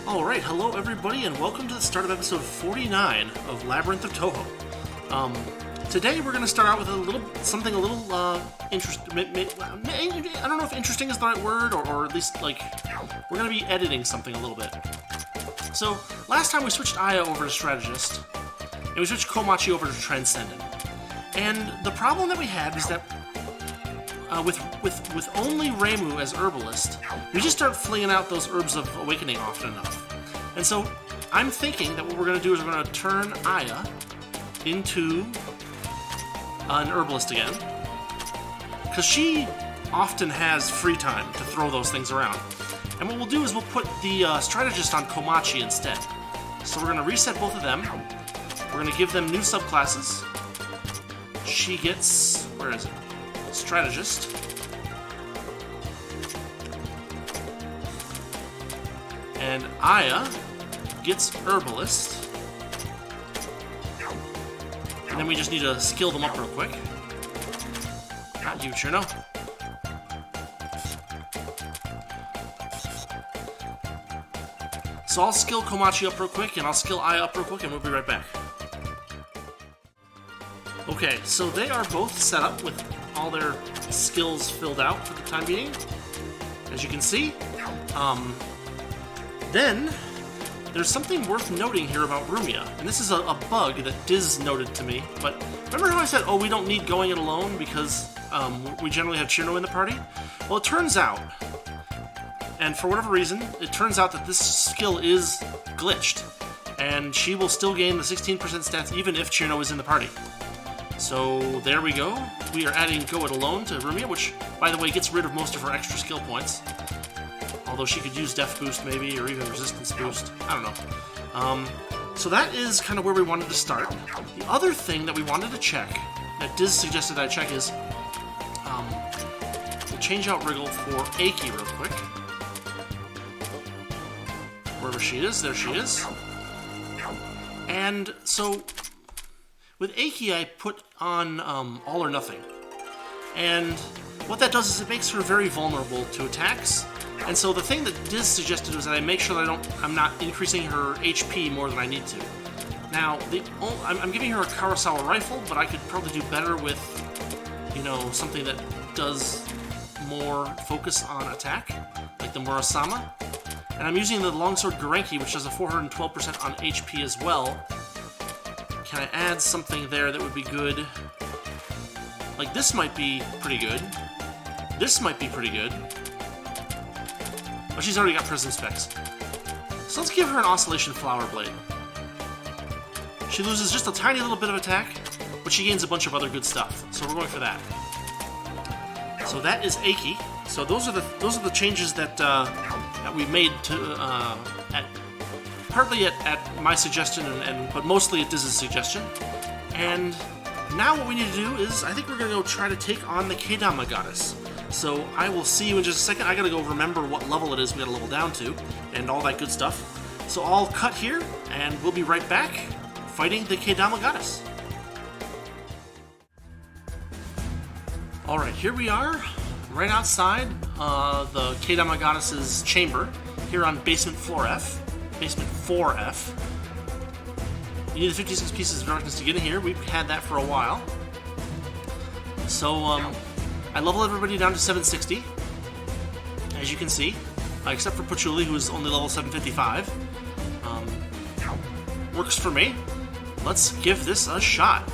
Alright, hello everybody, and welcome to the start of episode 49 of Labyrinth of Touhou. Today we're going to start out with something a little interesting. I don't know if interesting is the right word, or at least, like, we're going to be editing something a little bit. So, last time we switched Aya over to Strategist, and we switched Komachi over to Transcendent. And the problem that we had was that with only Reimu as Herbalist, we just start flinging out those Herbs of Awakening often enough. And so, I'm thinking that what we're going to do is we're going to turn Aya into an Herbalist again, because she often has free time to throw those things around. And what we'll do is we'll put the Strategist on Komachi instead. So we're going to reset both of them. We're going to give them new subclasses. She gets... where is it? Strategist. And Aya gets Herbalist. And then we just need to skill them up real quick. Not you, Cirno. So I'll skill Komachi up real quick, and I'll skill Aya up real quick, and we'll be right back. Okay, so they are both set up with all their skills filled out for the time being, as you can see. Then, there's something worth noting here about Rumia, and this is a bug that Diz noted to me, but remember how I said, oh, we don't need going it alone because we generally have Cirno in the party? Well, it turns out, and for whatever reason, it turns out that this skill is glitched, and she will still gain the 16% stats even if Cirno is in the party. So there we go. We are adding Go It Alone to Rumia, which, by the way, gets rid of most of her extra skill points. Although she could use Def Boost maybe, or even Resistance Boost. I don't know. So that is kind of where we wanted to start. The other thing that we wanted to check, that Diz suggested I check, is we'll change out Wriggle for Aki real quick. Wherever she is, there she is. And so... with Aki, I put on All or Nothing. And what that does is it makes her very vulnerable to attacks. And so the thing that Diz suggested was that I make sure that I'm not increasing her HP more than I need to. Now, I'm giving her a Kurosawa rifle, but I could probably do better with, you know, something that does more focus on attack, like the Murasama. And I'm using the Longsword Gorenki, which does a 412% on HP as well. Can I add something there that would be good? Like, this might be pretty good. This might be pretty good. But she's already got Prism Specs. So let's give her an Oscillation Flower Blade. She loses just a tiny little bit of attack, but she gains a bunch of other good stuff. So we're going for that. So that is Aki. So those are the changes that we made to partly at my suggestion, but mostly at Diz's suggestion. And now what we need to do is, I think we're going to go try to take on the Kedama Goddess. So I will see you in just a second. I gotta go remember what level it is we gotta level down to, and all that good stuff. So I'll cut here, and we'll be right back, fighting the Kedama Goddess. Alright, here we are, right outside the Kedama Goddess's chamber, here on Basement 4F. Basement 4F. You need the 56 pieces of darkness to get in here. We've had that for a while. So, I level everybody down to 760, as you can see, except for Patchouli, who is only level 755. Works for me. Let's give this a shot.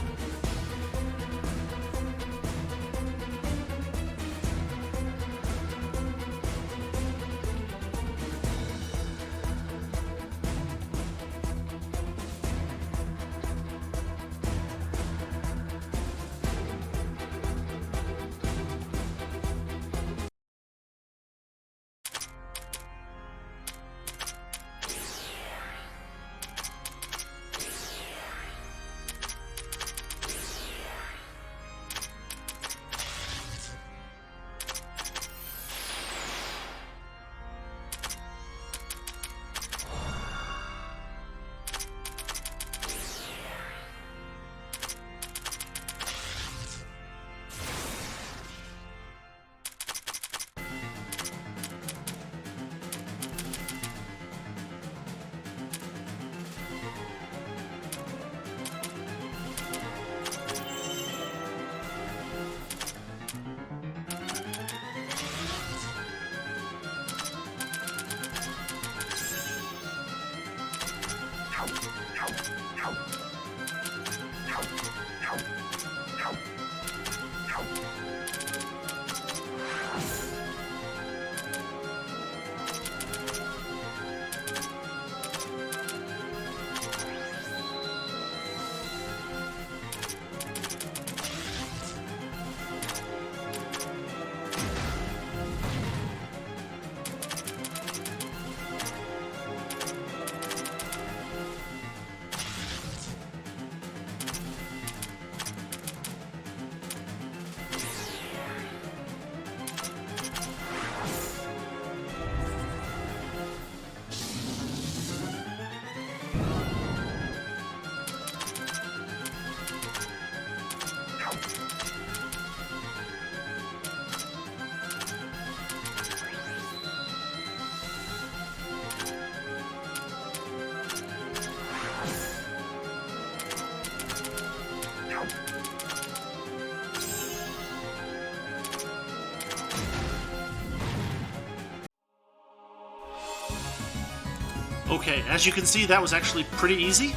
Okay, as you can see, that was actually pretty easy.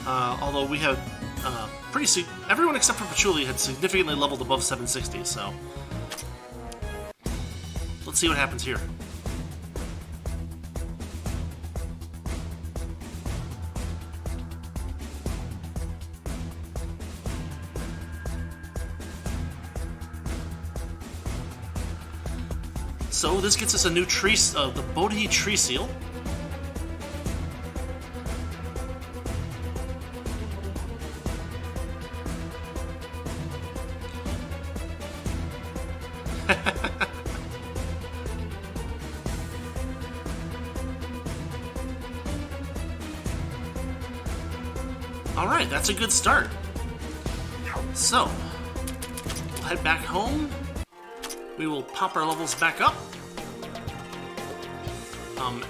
Although we have everyone except for Patchouli had significantly leveled above 760. So let's see what happens here. So this gets us a new tree, the Bodhi tree seal. Alright, that's a good start. So, we'll head back home. We will pop our levels back up.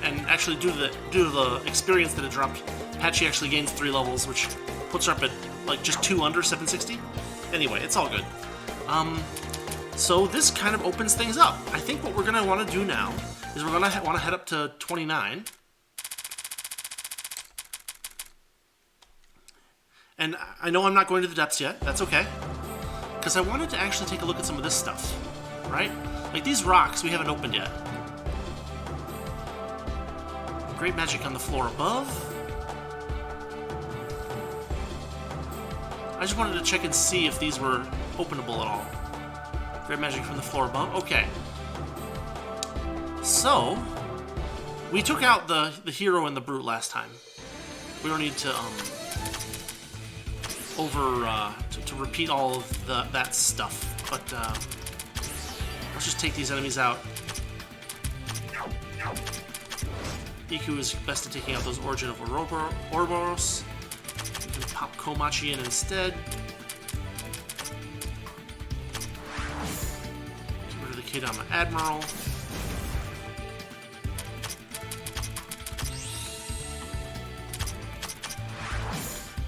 And actually, due to the experience that it dropped, Patchy actually gains 3 levels, which puts her up at like just 2 under 760. Anyway, it's all good. So this kind of opens things up. I think what we're going to want to do now is we're going to want to head up to 29. And I know I'm not going to the depths yet. That's okay. Because I wanted to actually take a look at some of this stuff. Right? Like these rocks we haven't opened yet. Great magic on the floor above. I just wanted to check and see if these were openable at all. Great magic from the floor above. Okay. So, we took out the hero and the brute last time. We don't need to to repeat all of that stuff. But let's just take these enemies out. Iku is best at taking out those Origin of Ouroboros. We can pop Komachi in instead. Get rid of the Kedama Admiral.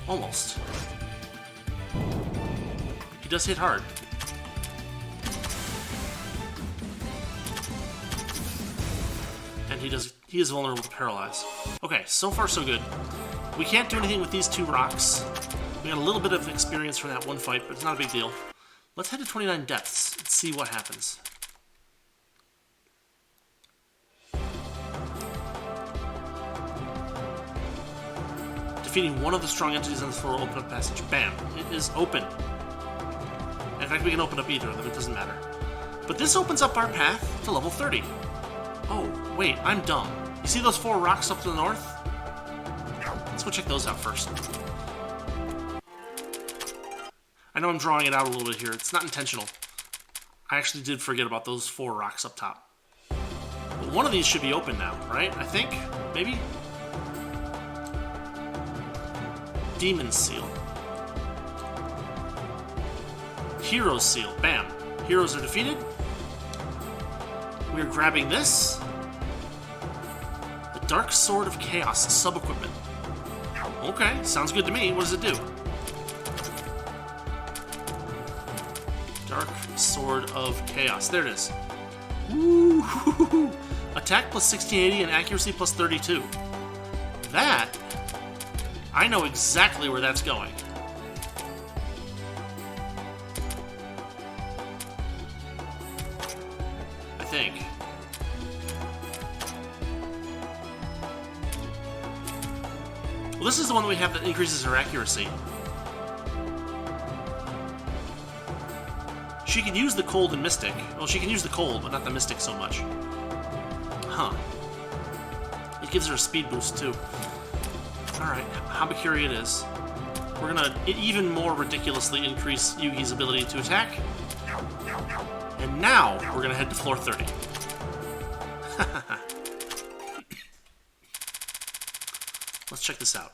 Almost. He does hit hard. And he is vulnerable to Paralyze. Okay, so far so good. We can't do anything with these 2 rocks. We got a little bit of experience from that one fight, but it's not a big deal. Let's head to 29 depths and see what happens. Defeating one of the strong entities on the floor will open up passage. Bam! It is open. In fact, we can open up either of them, it doesn't matter. But this opens up our path to level 30. Oh, wait, I'm dumb. You see those 4 rocks up to the north? Let's go check those out first. I know I'm drawing it out a little bit here. It's not intentional. I actually did forget about those 4 rocks up top. But one of these should be open now, right? I think? Maybe? Demon Seal. Hero Seal. Bam. Heroes are defeated. We're grabbing this. The Dark Sword of Chaos sub-equipment. Okay, sounds good to me. What does it do? Dark Sword of Chaos. There it is. Woo! Attack plus 1680 and accuracy plus 32. That I know exactly where that's going. I think. Well, this is the one that we have that increases her accuracy. She can use the cold and mystic. Well, she can use the cold, but not the mystic so much. Huh. It gives her a speed boost, too. Alright, Habakiri it is. We're gonna even more ridiculously increase Yugi's ability to attack. And now, we're gonna head to floor 30. Let's check this out.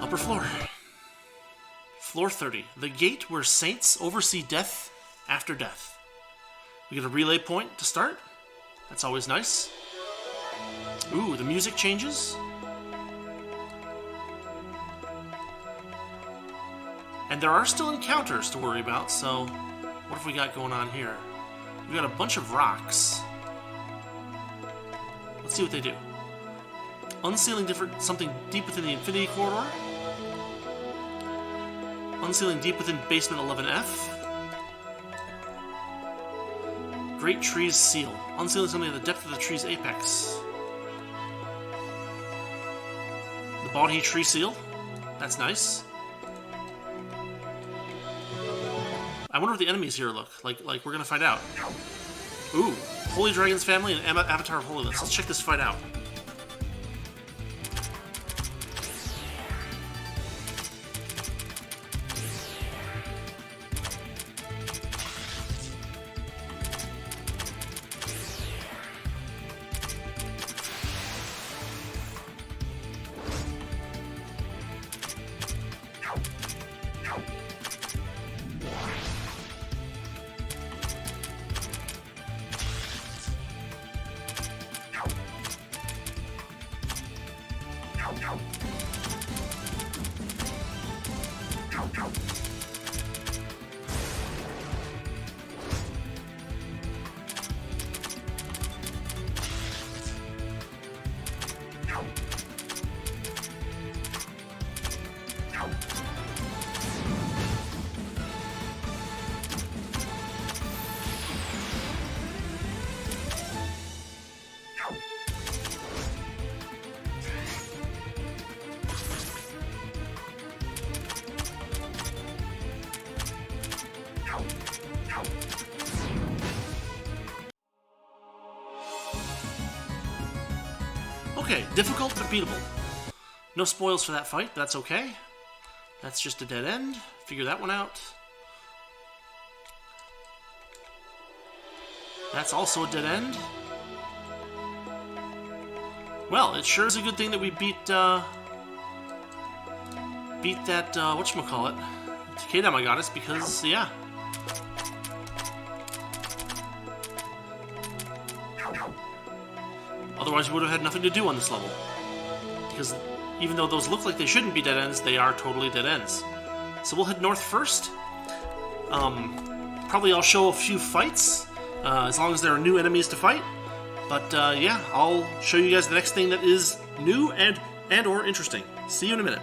Upper floor. Floor 30. The gate where saints oversee death after death. We get a relay point to start. That's always nice. Ooh, the music changes. And there are still encounters to worry about, so what have we got going on here? We've got a bunch of rocks. Let's see what they do. Unsealing something deep within the Infinity Corridor. Unsealing deep within Basement 11F. Great Tree's Seal. Unsealing something at the depth of the tree's apex. The Bodhi Tree Seal. That's nice. I wonder what the enemies here look like. We're gonna find out. Ooh, Holy Dragon's Family and Avatar of Holiness. Let's check this fight out. Okay, difficult but beatable. No spoils for that fight, but that's okay. That's just a dead end. Figure that one out. That's also a dead end. Well, it sure is a good thing that we beat that, whatchamacallit, Kedama Goddess, because, yeah. Otherwise, we would have had nothing to do on this level. Because even though those look like they shouldn't be dead ends, they are totally dead ends. So we'll head north first. Probably I'll show a few fights, as long as there are new enemies to fight. But yeah, I'll show you guys the next thing that is new and or interesting. See you in a minute.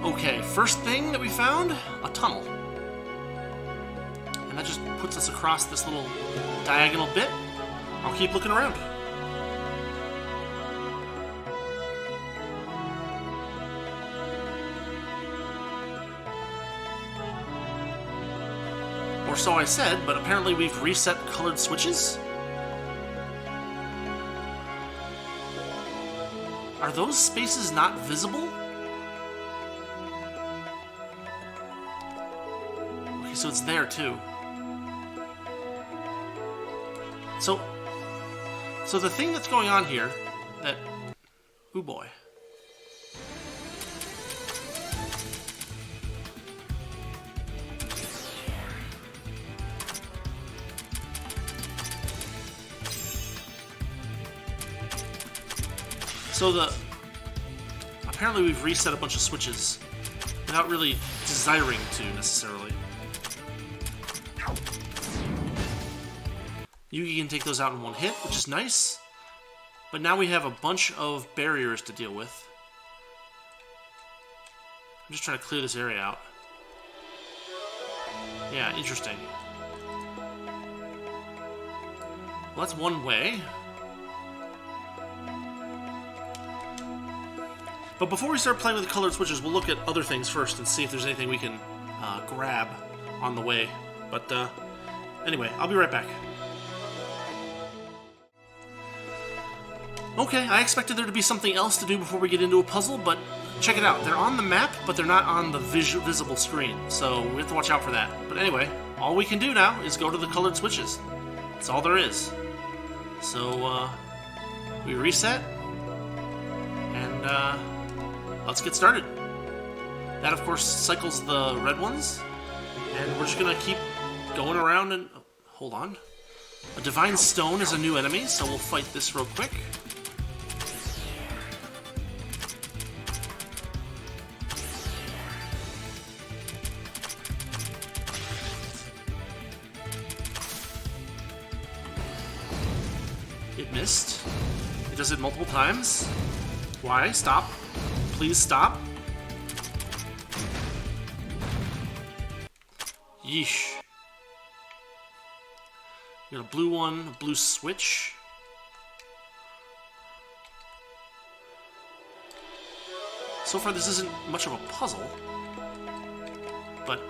Okay, first thing that we found, a tunnel. And that just puts us across this little diagonal bit. I'll keep looking around. Or so I said, but apparently we've reset colored switches. Are those spaces not visible? Okay, so it's there too. So the thing that's going on here, that, ooh boy. So apparently we've reset a bunch of switches without really desiring to necessarily. Yugi can take those out in one hit, which is nice. But now we have a bunch of barriers to deal with. I'm just trying to clear this area out. Yeah, interesting. Well, that's one way. But before we start playing with the colored switches, we'll look at other things first and see if there's anything we can grab on the way. But anyway, I'll be right back. Okay, I expected there to be something else to do before we get into a puzzle, but check it out. They're on the map, but they're not on the visible screen, so we have to watch out for that. But anyway, all we can do now is go to the colored switches. That's all there is. So, we reset, and let's get started. That, of course, cycles the red ones, and we're just going to keep going around and... Oh, hold on. A Divine Stone is a new enemy, so we'll fight this real quick. It missed. It does it multiple times. Why? Stop. Please stop. Yeesh. We got a blue one, a blue switch. So far this isn't much of a puzzle, but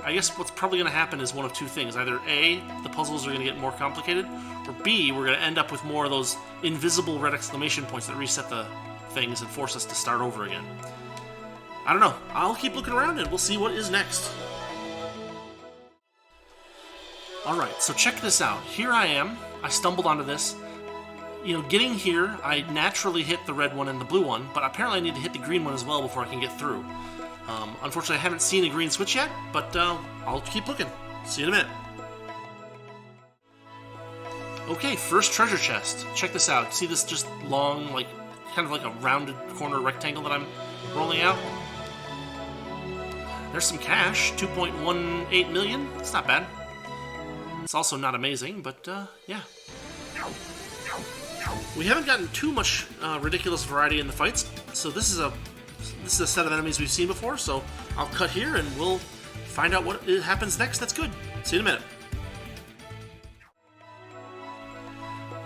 I guess what's probably going to happen is one of two things. Either A, the puzzles are going to get more complicated, or B, we're going to end up with more of those invisible red exclamation points that reset the things and force us to start over again. I don't know. I'll keep looking around and we'll see what is next. Alright, so check this out. Here I am. I stumbled onto this. You know, getting here, I naturally hit the red one and the blue one, but apparently I need to hit the green one as well before I can get through. Unfortunately, I haven't seen a green switch yet, but I'll keep looking. See you in a minute. Okay, first treasure chest. Check this out. See this just long, like, kind of like a rounded corner rectangle that I'm rolling out? There's some cash, 2.18 million. It's not bad. It's also not amazing, but yeah. We haven't gotten too much ridiculous variety in the fights, so this is a set of enemies we've seen before, so I'll cut here and we'll find out what happens next. That's good. See you in a minute.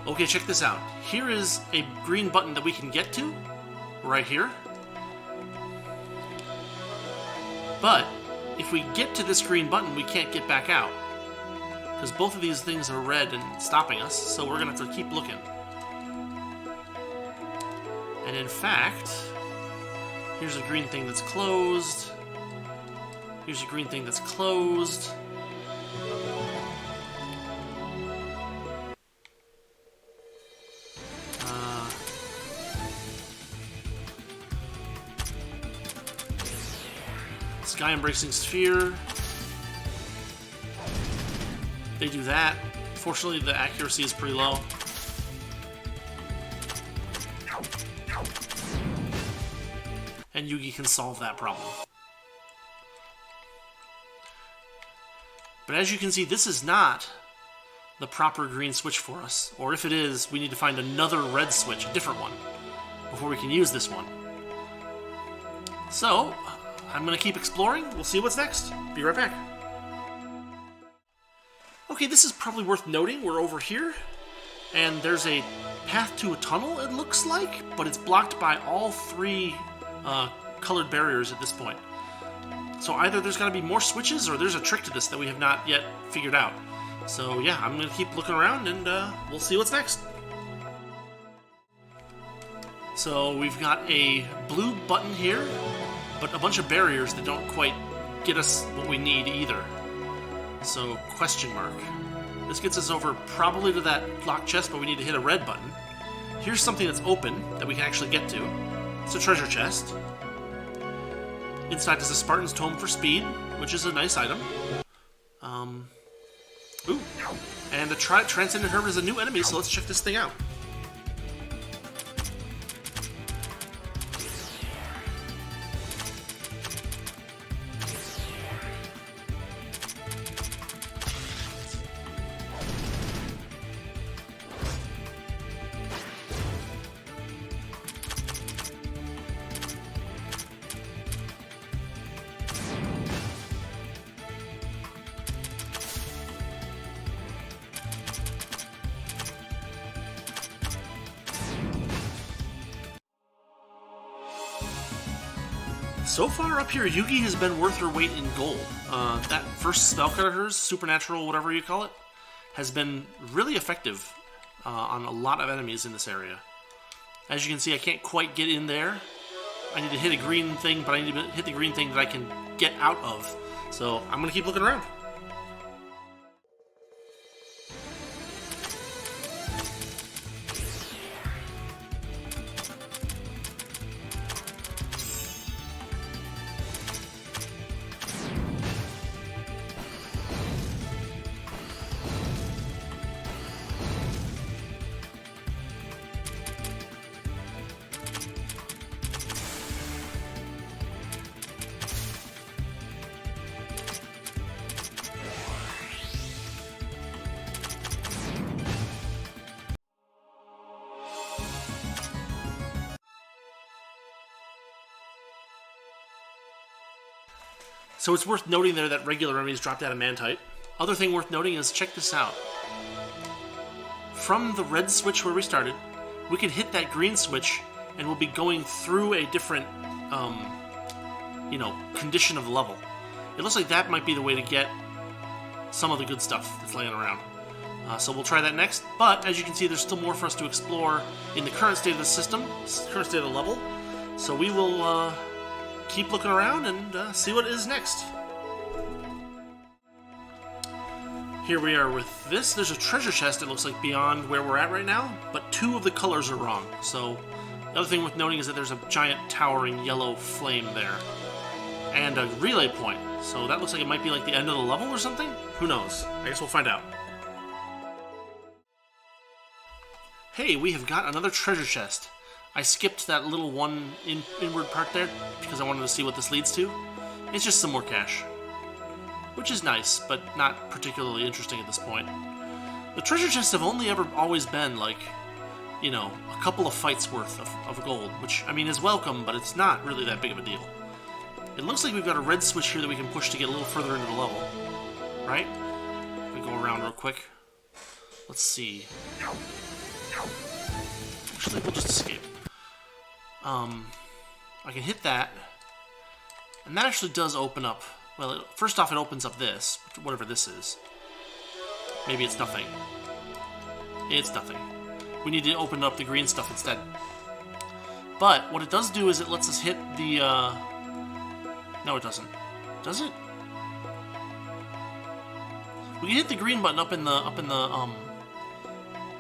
Okay, check this out. Here is a green button that we can get to, right here. But if we get to this green button, we can't get back out, because both of these things are red and stopping us, so we're going to have to keep looking. And in fact, here's a green thing that's closed. Here's a green thing that's closed. Sky Embracing Sphere. They do that. Fortunately, the accuracy is pretty low. And Yugi can solve that problem. But as you can see, this is not the proper green switch for us. Or if it is, we need to find another red switch, a different one, before we can use this one. So, I'm going to keep exploring. We'll see what's next. Be right back. Okay, this is probably worth noting. We're over here, and there's a path to a tunnel, it looks like, but it's blocked by all three colored barriers at this point. So either there's got to be more switches, or there's a trick to this that we have not yet figured out. So yeah, I'm going to keep looking around, and we'll see what's next. So we've got a blue button here, but a bunch of barriers that don't quite get us what we need either. So, question mark. This gets us over probably to that locked chest, but we need to hit a red button. Here's something that's open that we can actually get to. It's a treasure chest. Inside is a Spartan's Tome for speed, which is a nice item. Ooh. And the Transcendent Herb is a new enemy, so let's check this thing out. So far up here, Yugi has been worth her weight in gold. That first spell card of hers, supernatural, whatever you call it, has been really effective on a lot of enemies in this area. As you can see, I can't quite get in there. I need to hit a green thing, but I need to hit the green thing that I can get out of. So I'm going to keep looking around. So it's worth noting there that regular enemies dropped adamantite. Other thing worth noting is, check this out. From the red switch where we started, we can hit that green switch and we'll be going through a different, condition of the level. It looks like that might be the way to get some of the good stuff that's laying around. So we'll try that next, but as you can see, there's still more for us to explore in the current state of the system, current state of the level. So we will keep looking around and see what is next. Here we are with this. There's a treasure chest, it looks like, beyond where we're at right now, but 2 of the colors are wrong. So the other thing worth noting is that there's a giant towering yellow flame there. And a relay point. So that looks like it might be like the end of the level or something? Who knows? I guess we'll find out. Hey, we have got another treasure chest. I skipped that little one inward part there because I wanted to see what this leads to. It's just some more cash. Which is nice, but not particularly interesting at this point. The treasure chests have only ever always been like, a couple of fights worth of gold, which, I mean, is welcome, but it's not really that big of a deal. It looks like we've got a red switch here that we can push to get a little further into the level. Right? We go around real quick. Let's see. Actually, we'll just escape. I can hit that, and that actually does open up. Well, first off, it opens up this, whatever this is. Maybe it's nothing. It's nothing. We need to open up the green stuff instead. But what it does do is it lets us hit the. No, it doesn't. Does it? We can hit the green button up in the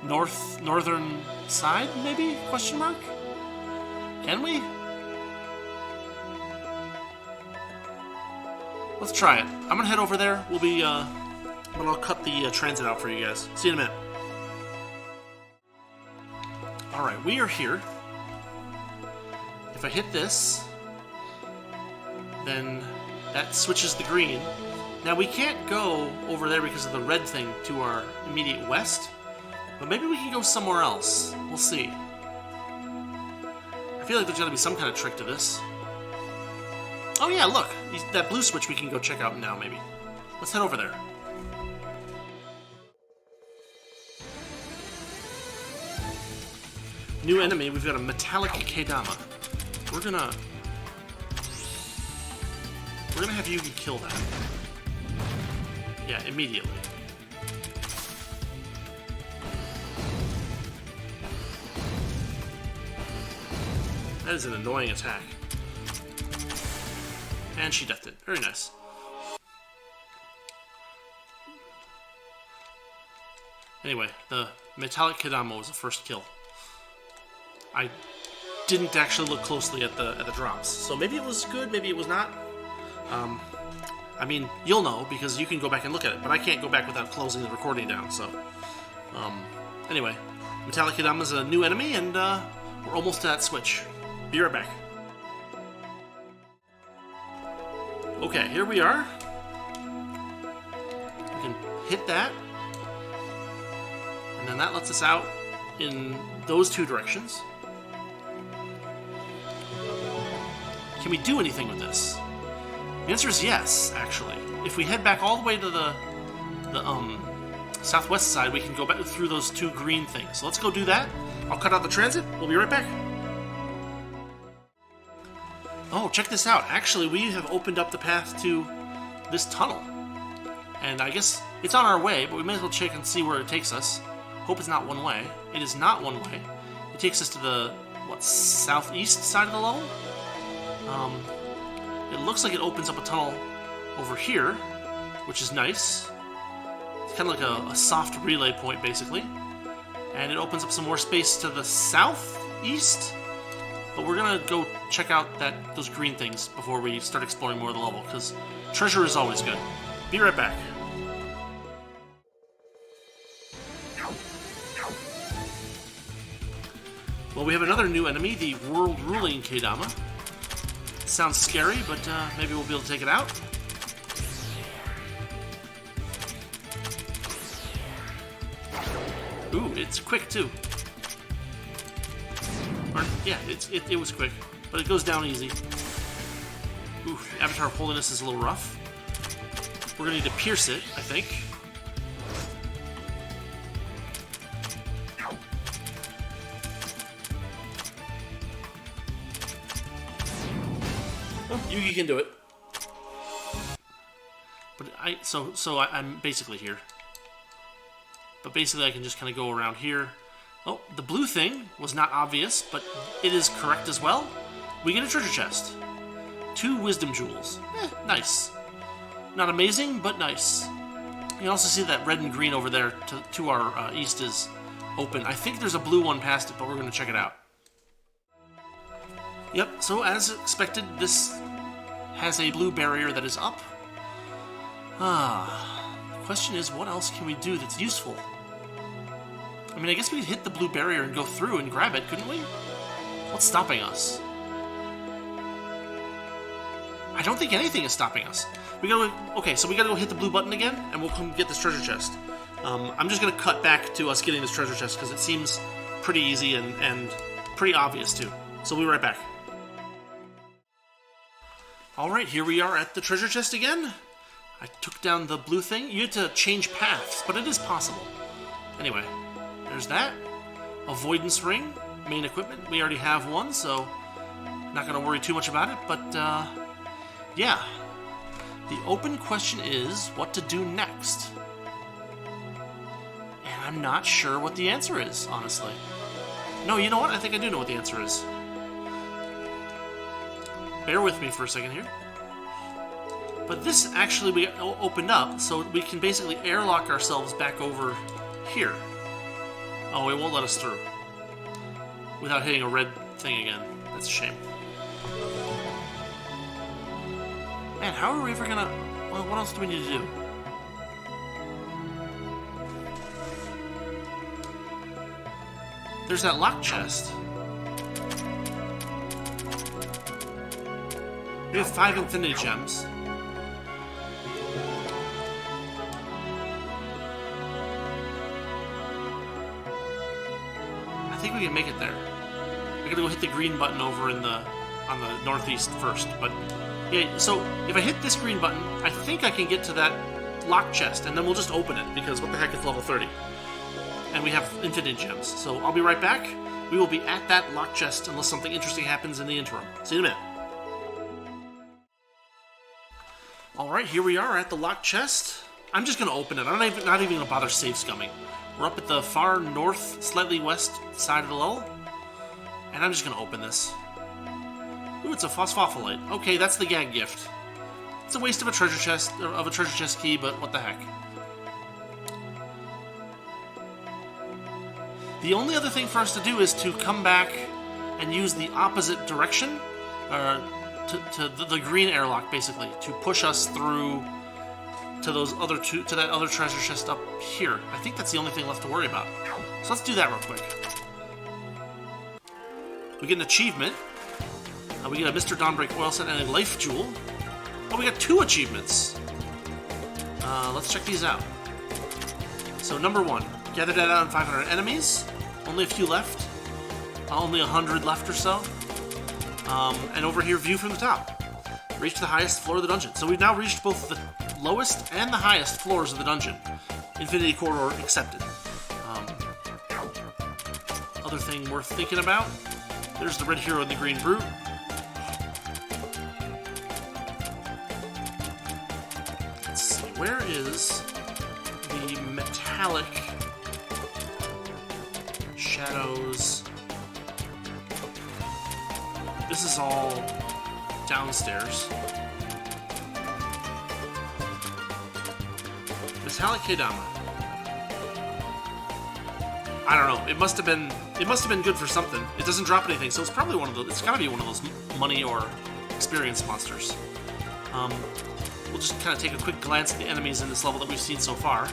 northern side, maybe? Question mark? Can we? Let's try it. I'm gonna head over there. We'll be, but I'll cut the transit out for you guys. See you in a minute. Alright, we are here. If I hit this, then that switches the green. Now we can't go over there because of the red thing to our immediate west, but maybe we can go somewhere else. We'll see. I feel like there's got to be some kind of trick to this. Oh yeah, look! That blue switch we can go check out now, maybe. Let's head over there. New enemy, we've got a metallic Kedama. We're gonna have Yugi kill that. Yeah, immediately. That is an annoying attack. And she deathed it. Very nice. Anyway, the metallic Kedama was the first kill. I didn't actually look closely at the drops, so maybe it was good, maybe it was not. I mean, you'll know because you can go back and look at it, but I can't go back without closing the recording down. So, anyway, metallic Kedama is a new enemy, and we're almost to that switch. Be right back. Okay, here we are. We can hit that. And then that lets us out in those 2 directions. Can we do anything with this? The answer is yes, actually. If we head back all the way to the southwest side, we can go back through those 2 green things. So let's go do that. I'll cut out the transit. We'll be right back. Oh, check this out. Actually, we have opened up the path to this tunnel. And I guess it's on our way, but we may as well check and see where it takes us. Hope it's not one way. It is not one way. It takes us to the, what, southeast side of the level? It looks like it opens up a tunnel over here, which is nice. It's kind of like a soft relay point, basically. And it opens up some more space to the southeast. But we're gonna go check out those green things before we start exploring more of the level, because treasure is always good. Be right back. Well, we have another new enemy, the world-ruling Kedama. Sounds scary, but maybe we'll be able to take it out. Ooh, it's quick too. Or, yeah, it was quick, but it goes down easy. Ooh, Avatar of Holiness is a little rough. We're gonna need to pierce it, I think. Oh, Yugi can do it. But I'm basically here. But basically I can just kind of go around here. Oh, the blue thing was not obvious, but it is correct as well. We get a treasure chest. 2 wisdom jewels. Nice. Not amazing, but nice. You can also see that red and green over there to our east is open. I think there's a blue one past it, but we're going to check it out. Yep, so as expected, this has a blue barrier that is up. The question is, what else can we do that's useful? I mean, I guess we could hit the blue barrier and go through and grab it, couldn't we? What's stopping us? I don't think anything is stopping us. Okay, so we gotta go hit the blue button again, and we'll come get this treasure chest. I'm just gonna cut back to us getting this treasure chest, because it seems pretty easy and pretty obvious, too. So we'll be right back. Alright, here we are at the treasure chest again. I took down the blue thing. You had to change paths, but it is possible. Anyway, there's that. Avoidance ring, main equipment. We already have one, so not going to worry too much about it. But, yeah. The open question is what to do next. And I'm not sure what the answer is, honestly. No, you know what? I think I do know what the answer is. Bear with me for a second here. But this actually we opened up, so we can basically airlock ourselves back over here. Oh, it won't let us through. Without hitting a red thing again. That's a shame. Man, how are we ever gonna... Well, what else do we need to do? There's that lock chest. We have 5 infinity gems. I think we can make it there. We gotta go hit the green button over on the northeast first, but yeah, so if I hit this green button, I think I can get to that lock chest, and then we'll just open it, because what the heck, it's level 30. And we have infinite gems. So I'll be right back. We will be at that lock chest unless something interesting happens in the interim. See you in a minute. Alright, here we are at the lock chest. I'm just gonna open it. I'm not even gonna bother save scumming. We're up at the far north, slightly west side of the level. And I'm just gonna open this. Ooh, it's a phosphophylite. Okay, that's the gag gift. It's a waste of a treasure chest key, but what the heck. The only other thing for us to do is to come back and use the opposite direction, to the green airlock, basically, to push us through to that other treasure chest up here. I think that's the only thing left to worry about. So let's do that real quick. We get an achievement. We get a Mr. Dawnbreak oil set and a life jewel. Oh, we got 2 achievements. Let's check these out. So number 1, gather data on 500 enemies. Only a few left. Only 100 left or so. And over here, view from the top. Reach the highest floor of the dungeon. So we've now reached both the lowest and the highest floors of the dungeon. Infinity Corridor accepted. Other thing worth thinking about. There's the red hero and the green brute. where is the metallic shadows? This is all downstairs. Metallic Kedama. I don't know. It must have been good for something. It doesn't drop anything, so it's probably one of those. It's gotta be one of those money or experience monsters. We'll just kind of take a quick glance at the enemies in this level that we've seen so far.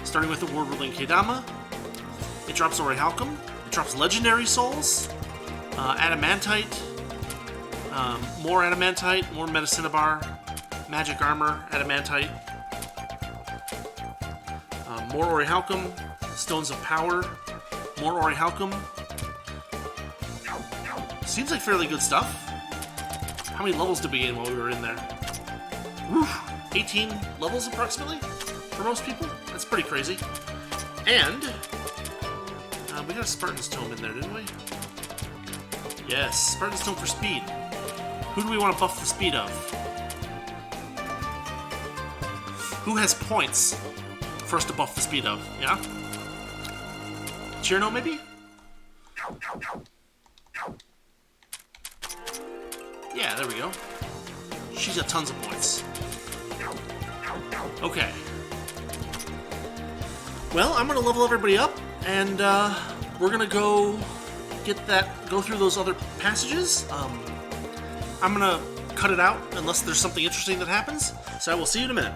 Starting with the War-Ruling Kedama. It drops Orichalcum. It drops Legendary Souls. Adamantite. More Adamantite. More Metacinnabar. Magic Armor. Adamantite. More Orichalcum. Stones of Power. More Orichalcum. Seems like fairly good stuff. How many levels did we gain while we were in there? Woo! 18 levels approximately for most people. That's pretty crazy. And we got a Spartan's Tome in there, didn't we? Yes, Spartan's Tome for speed. Who do we want to buff the speed of? Who has points for us to buff the speed of? Yeah? Cirno, maybe? Yeah, there we go. She's got tons of points. Okay. Well, I'm gonna level everybody up, and we're gonna go through those other passages. I'm gonna cut it out unless there's something interesting that happens. So I will see you in a minute.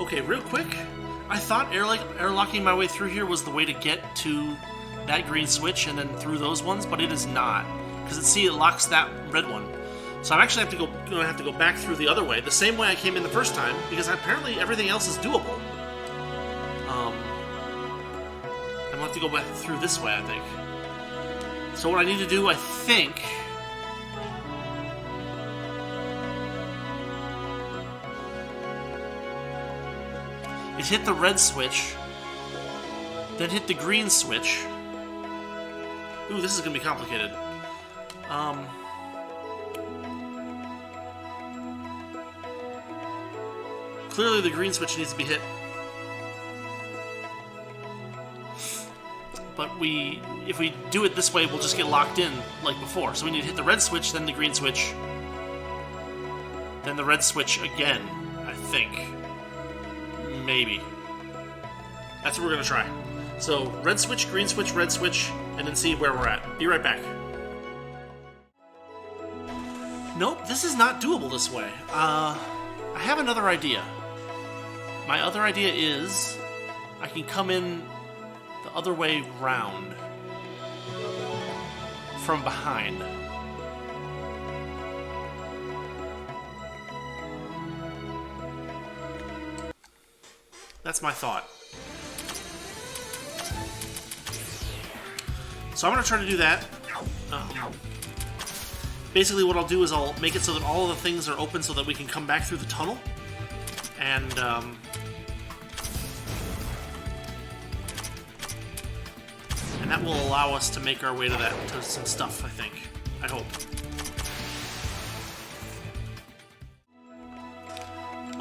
Okay, real quick, I thought airlocking my way through here was the way to get to that green switch and then through those ones, but it is not. Because it locks that red one. So I'm actually gonna have to go back through the other way, the same way I came in the first time, because apparently everything else is doable. I'm gonna have to go back through this way, I think. So what I need to do, I think, is hit the red switch, then hit the green switch. Ooh, this is gonna be complicated. Clearly the green switch needs to be hit. But if we do it this way, we'll just get locked in like before. So we need to hit the red switch, then the green switch, then the red switch again, I think. Maybe. That's what we're gonna try. So, red switch, red switch, and then see where we're at. Be right back. Nope, this is not doable this way. I have another idea. My other idea is I can come in the other way round from behind. That's my thought. So I'm going to try to do that. Basically what I'll do is I'll make it so that all of the things are open so that we can come back through the tunnel. And that will allow us to make our way to some stuff, I think. I hope.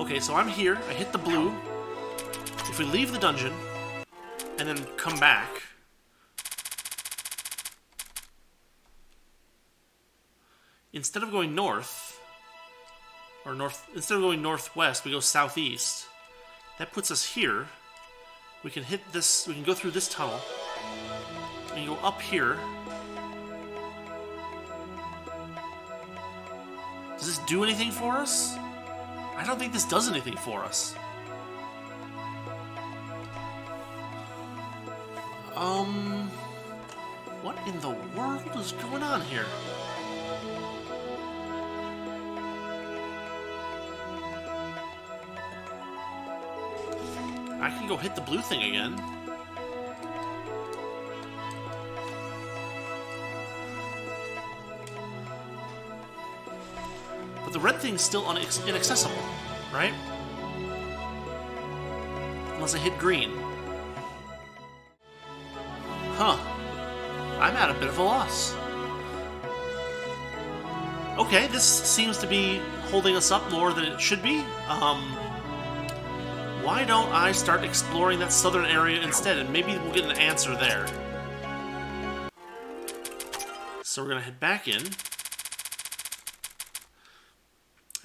Okay, so I'm here. I hit the blue. If we leave the dungeon, and then come back, instead of going instead of going northwest, we go southeast. That puts us here. We can hit this, we can go through this tunnel, and go up here. Does this do anything for us? I don't think this does anything for us. What in the world is going on here? I can go hit the blue thing again. But the red thing's still inaccessible, right? Unless I hit green. Huh. I'm at a bit of a loss. Okay, this seems to be holding us up more than it should be. Why don't I start exploring that southern area instead, and maybe we'll get an answer there. So we're going to head back in.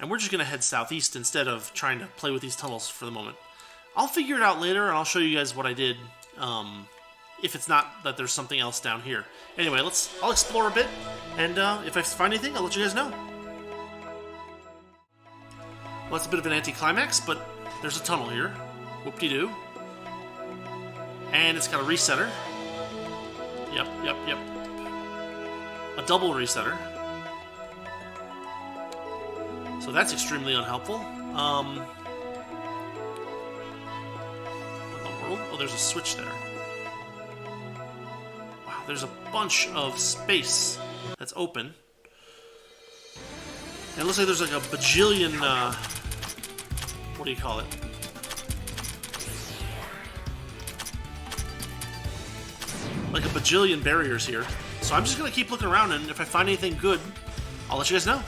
And we're just going to head southeast instead of trying to play with these tunnels for the moment. I'll figure it out later, and I'll show you guys what I did, if it's not that there's something else down here. Anyway, I'll explore a bit, and if I find anything, I'll let you guys know. Well, that's a bit of an anticlimax, but there's a tunnel here. Whoop-de-doo. And it's got a resetter. Yep. A double resetter. So that's extremely unhelpful. What in the world? Oh, there's a switch there. Wow, there's a bunch of space that's open. And it looks like there's like a bajillion, what do you call it? Like a bajillion barriers here. So I'm just going to keep looking around, and if I find anything good, I'll let you guys know.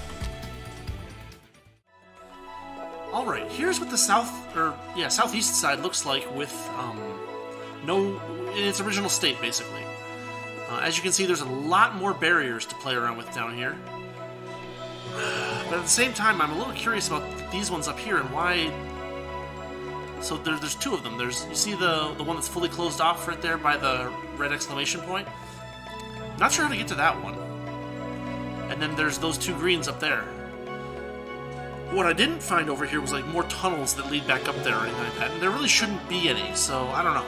Alright, here's what the southeast side looks like with, in its original state, basically. As you can see, there's a lot more barriers to play around with down here. But at the same time, I'm a little curious about these ones up here and why. So there's two of them. You see the one that's fully closed off right there by the red exclamation point? Not sure how to get to that one. And then there's those two greens up there. What I didn't find over here was like more tunnels that lead back up there or anything like that. And there really shouldn't be any, so I don't know.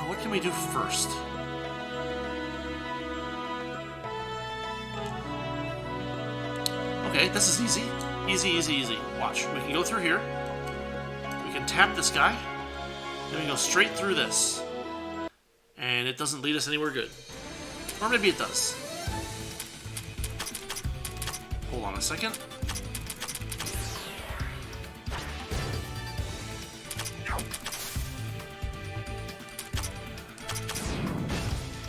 What can we do first? Okay, this is easy. Easy. Watch. We can go through here. We can tap this guy. Then we go straight through this. And it doesn't lead us anywhere good. Or maybe it does. Hold on a second.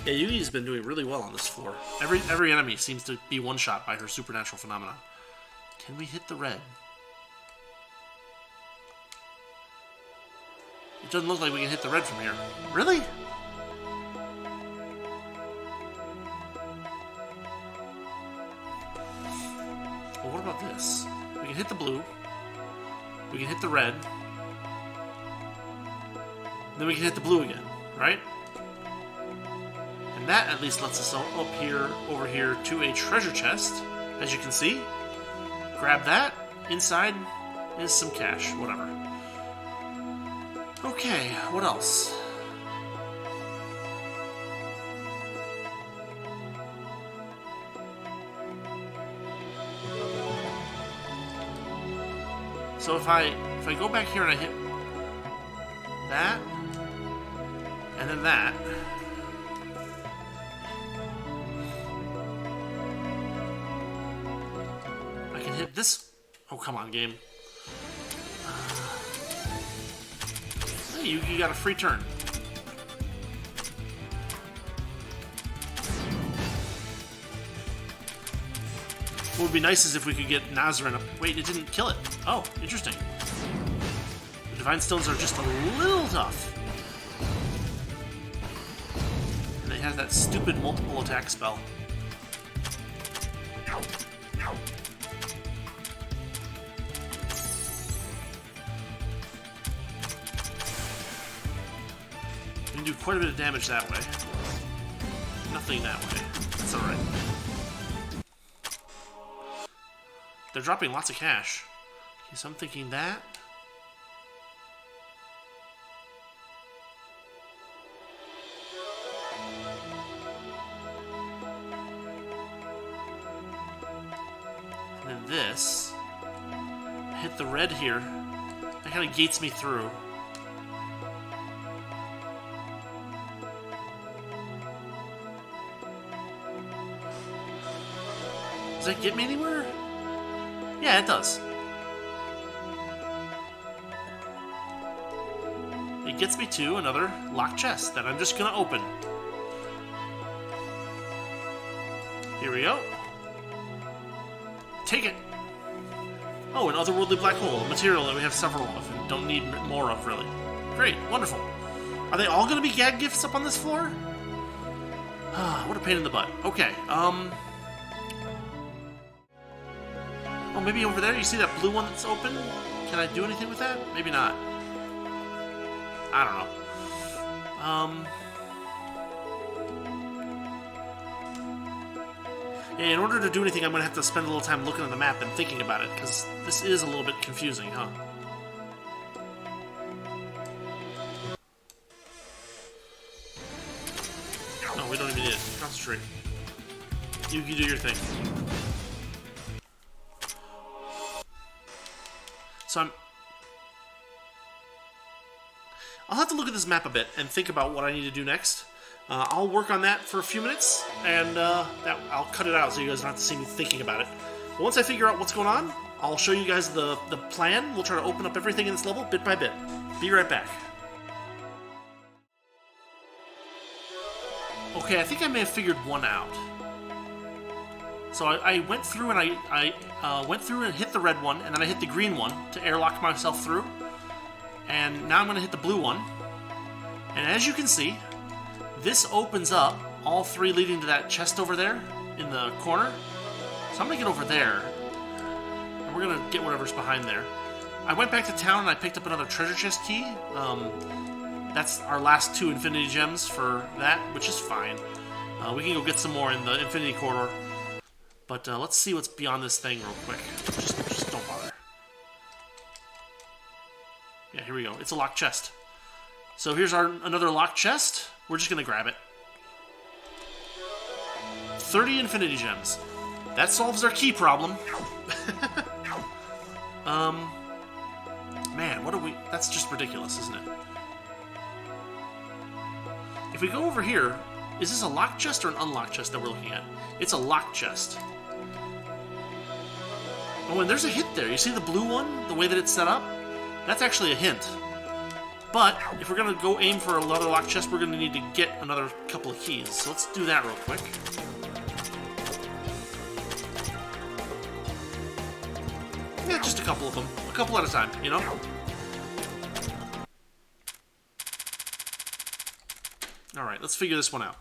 Yeah, Yugi's been doing really well on this floor. Every enemy seems to be one-shot by her supernatural phenomenon. Can we hit the red? It doesn't look like we can hit the red from here. Really? Well, what about this? We can hit the blue. We can hit the red. Then we can hit the blue again, right? And that at least lets us over here to a treasure chest, as you can see. Grab that. Inside is some cash, whatever. Okay, what else? So if I go back here and I hit that, and then that, I can hit this. Oh, come on, game. Hey, you got a free turn. What would be nice is if we could get Nazarin up. Wait, it didn't kill it. Oh, interesting. The Divine Stones are just a little tough. And it has that stupid multiple attack spell. We can do quite a bit of damage that way. Nothing that way. That's alright. They're dropping lots of cash. Okay, so I'm thinking that. red here. That kind of gates me through. Does that get me anywhere? Yeah, it does. It gets me to another locked chest that I'm just gonna open. Here we go. Take it. Oh, an otherworldly black hole, a material that we have several of and don't need more of, really. Great, wonderful. Are they all gonna be gag gifts up on this floor? What a pain in the butt. Okay, Oh, maybe over there, you see that blue one that's open? Can I do anything with that? Maybe not. I don't know. Yeah, in order to do anything, I'm going to have to spend a little time looking at the map and thinking about it, because this is a little bit confusing, huh? No, we don't even need it. Concentrate. You do your thing. So I'll have to look at this map a bit and think about what I need to do next. I'll work on that for a few minutes, and I'll cut it out so you guys don't have to see me thinking about it. But once I figure out what's going on, I'll show you guys the plan. We'll try to open up everything in this level bit by bit. Be right back. Okay, I think I may have figured one out. So I went through and I went through and hit the red one, and then I hit the green one to airlock myself through. And now I'm going to hit the blue one. And as you can see, this opens up all three leading to that chest over there in the corner. So I'm going to get over there, and we're going to get whatever's behind there. I went back to town and I picked up another treasure chest key. That's our last 2 infinity gems for that, which is fine. We can go get some more in the infinity corridor. But let's see what's beyond this thing real quick. Just don't bother. Yeah, here we go. It's a locked chest. So here's another locked chest. We're just going to grab it. 30 infinity gems. That solves our key problem. Man, what are we... That's just ridiculous, isn't it? If we go over here, is this a locked chest or an unlocked chest that we're looking at? It's a locked chest. Oh, and there's a hint there. You see the blue one? The way that it's set up? That's actually a hint. But if we're going to go aim for another locked chest, we're going to need to get another couple of keys. So let's do that real quick. Yeah, just a couple of them. A couple at a time, you know? Alright, let's figure this one out.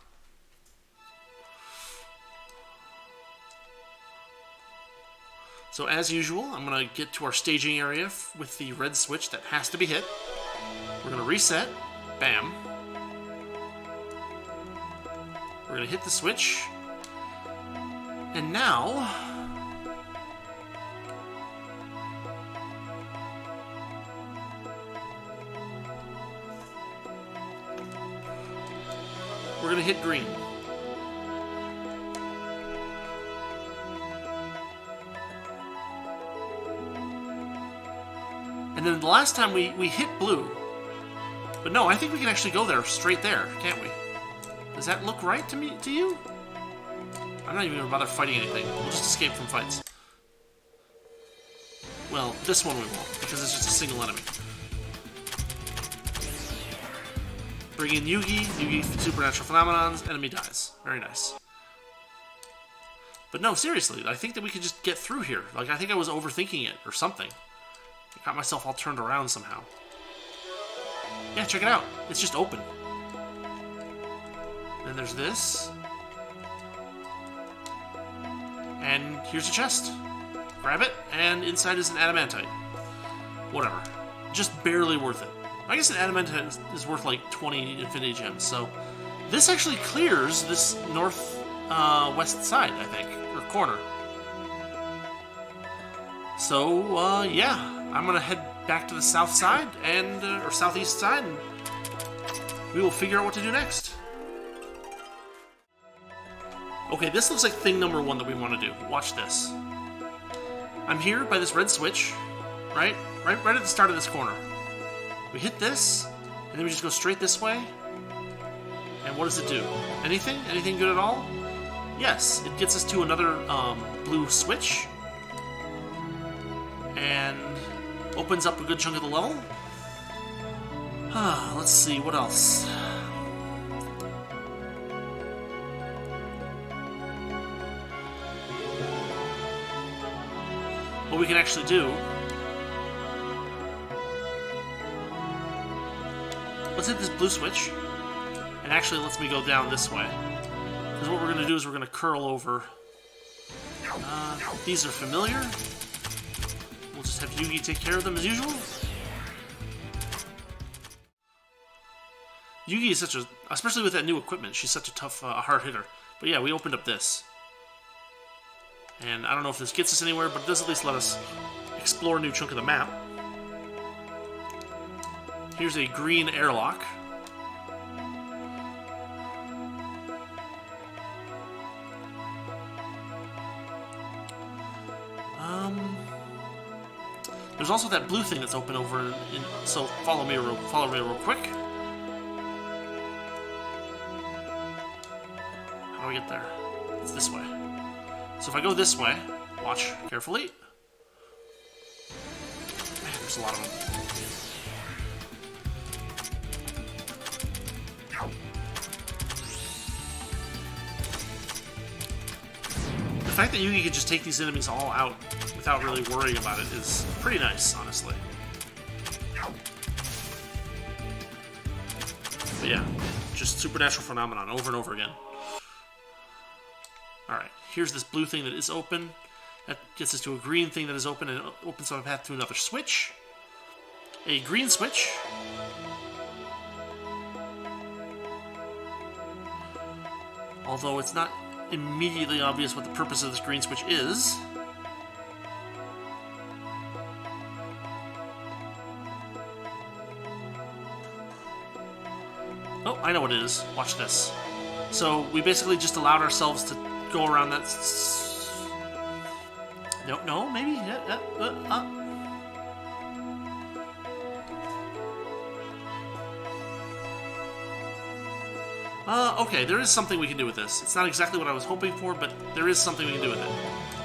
So as usual, I'm going to get to our staging area with the red switch that has to be hit. We're going to reset. Bam. We're going to hit the switch. And now... we're going to hit green. And then the last time we hit blue. But no, I think we can actually go there, straight there, can't we? Does that look right to you? I'm not even going to bother fighting anything. We'll just escape from fights. Well, this one we won't, because it's just a single enemy. Bring in Yugi, supernatural phenomenons, enemy dies. Very nice. But no, seriously, I think that we could just get through here. Like, I think I was overthinking it, or something. I got myself all turned around somehow. Yeah, check it out. It's just open. Then there's this. And here's a chest. Grab it, and inside is an adamantite. Whatever. Just barely worth it. I guess an adamantite is worth like 20 infinity gems, so this actually clears this north-west side, I think, or corner. So, yeah. I'm gonna head back to the south side and or southeast side, and we will figure out what to do next. Okay, this looks like thing number 1 that we want to do. Watch this. I'm here by this red switch, right? Right at the start of this corner. We hit this, and then we just go straight this way. And what does it do? Anything? Anything good at all? Yes, it gets us to another blue switch. And opens up a good chunk of the level. Let's see, what else? What we can actually do... Let's hit this blue switch. And actually lets me go down this way. Because what we're going to do is we're going to curl over. These are familiar. We'll just have Yugi take care of them as usual. Yugi is such a... Especially with that new equipment, she's such a tough, hard hitter. But yeah, we opened up this. And I don't know if this gets us anywhere, but it does at least let us explore a new chunk of the map. Here's a green airlock. There's also that blue thing that's open over in... So follow me real quick. How do I get there? It's this way. So if I go this way, watch carefully. Man, there's a lot of them. The fact that Yugi can just take these enemies all out without really worrying about it is pretty nice, honestly. But yeah, just supernatural phenomenon over and over again. Alright, here's this blue thing that is open. That gets us to a green thing that is open, and it opens up a path to another switch. A green switch. Although it's not immediately obvious what the purpose of this green switch is. Oh, I know what it is. Watch this. So we basically just allowed ourselves to go around that... No, maybe? Yeah, okay, there is something we can do with this. It's not exactly what I was hoping for, but there is something we can do with it.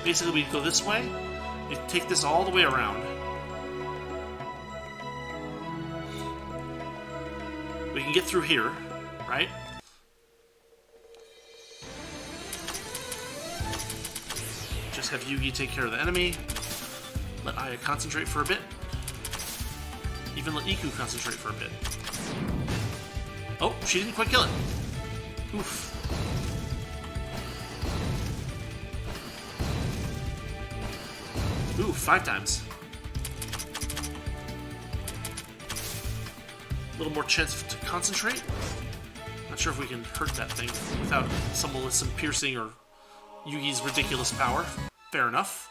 Basically, we go this way, we take this all the way around. We can get through here, right? Just have Yugi take care of the enemy. Let Aya concentrate for a bit. Even let Iku concentrate for a bit. Oh, she didn't quite kill it. Oof. Ooh, 5 times. A little more chance to concentrate. Not sure if we can hurt that thing without someone with some piercing or Yugi's ridiculous power. Fair enough.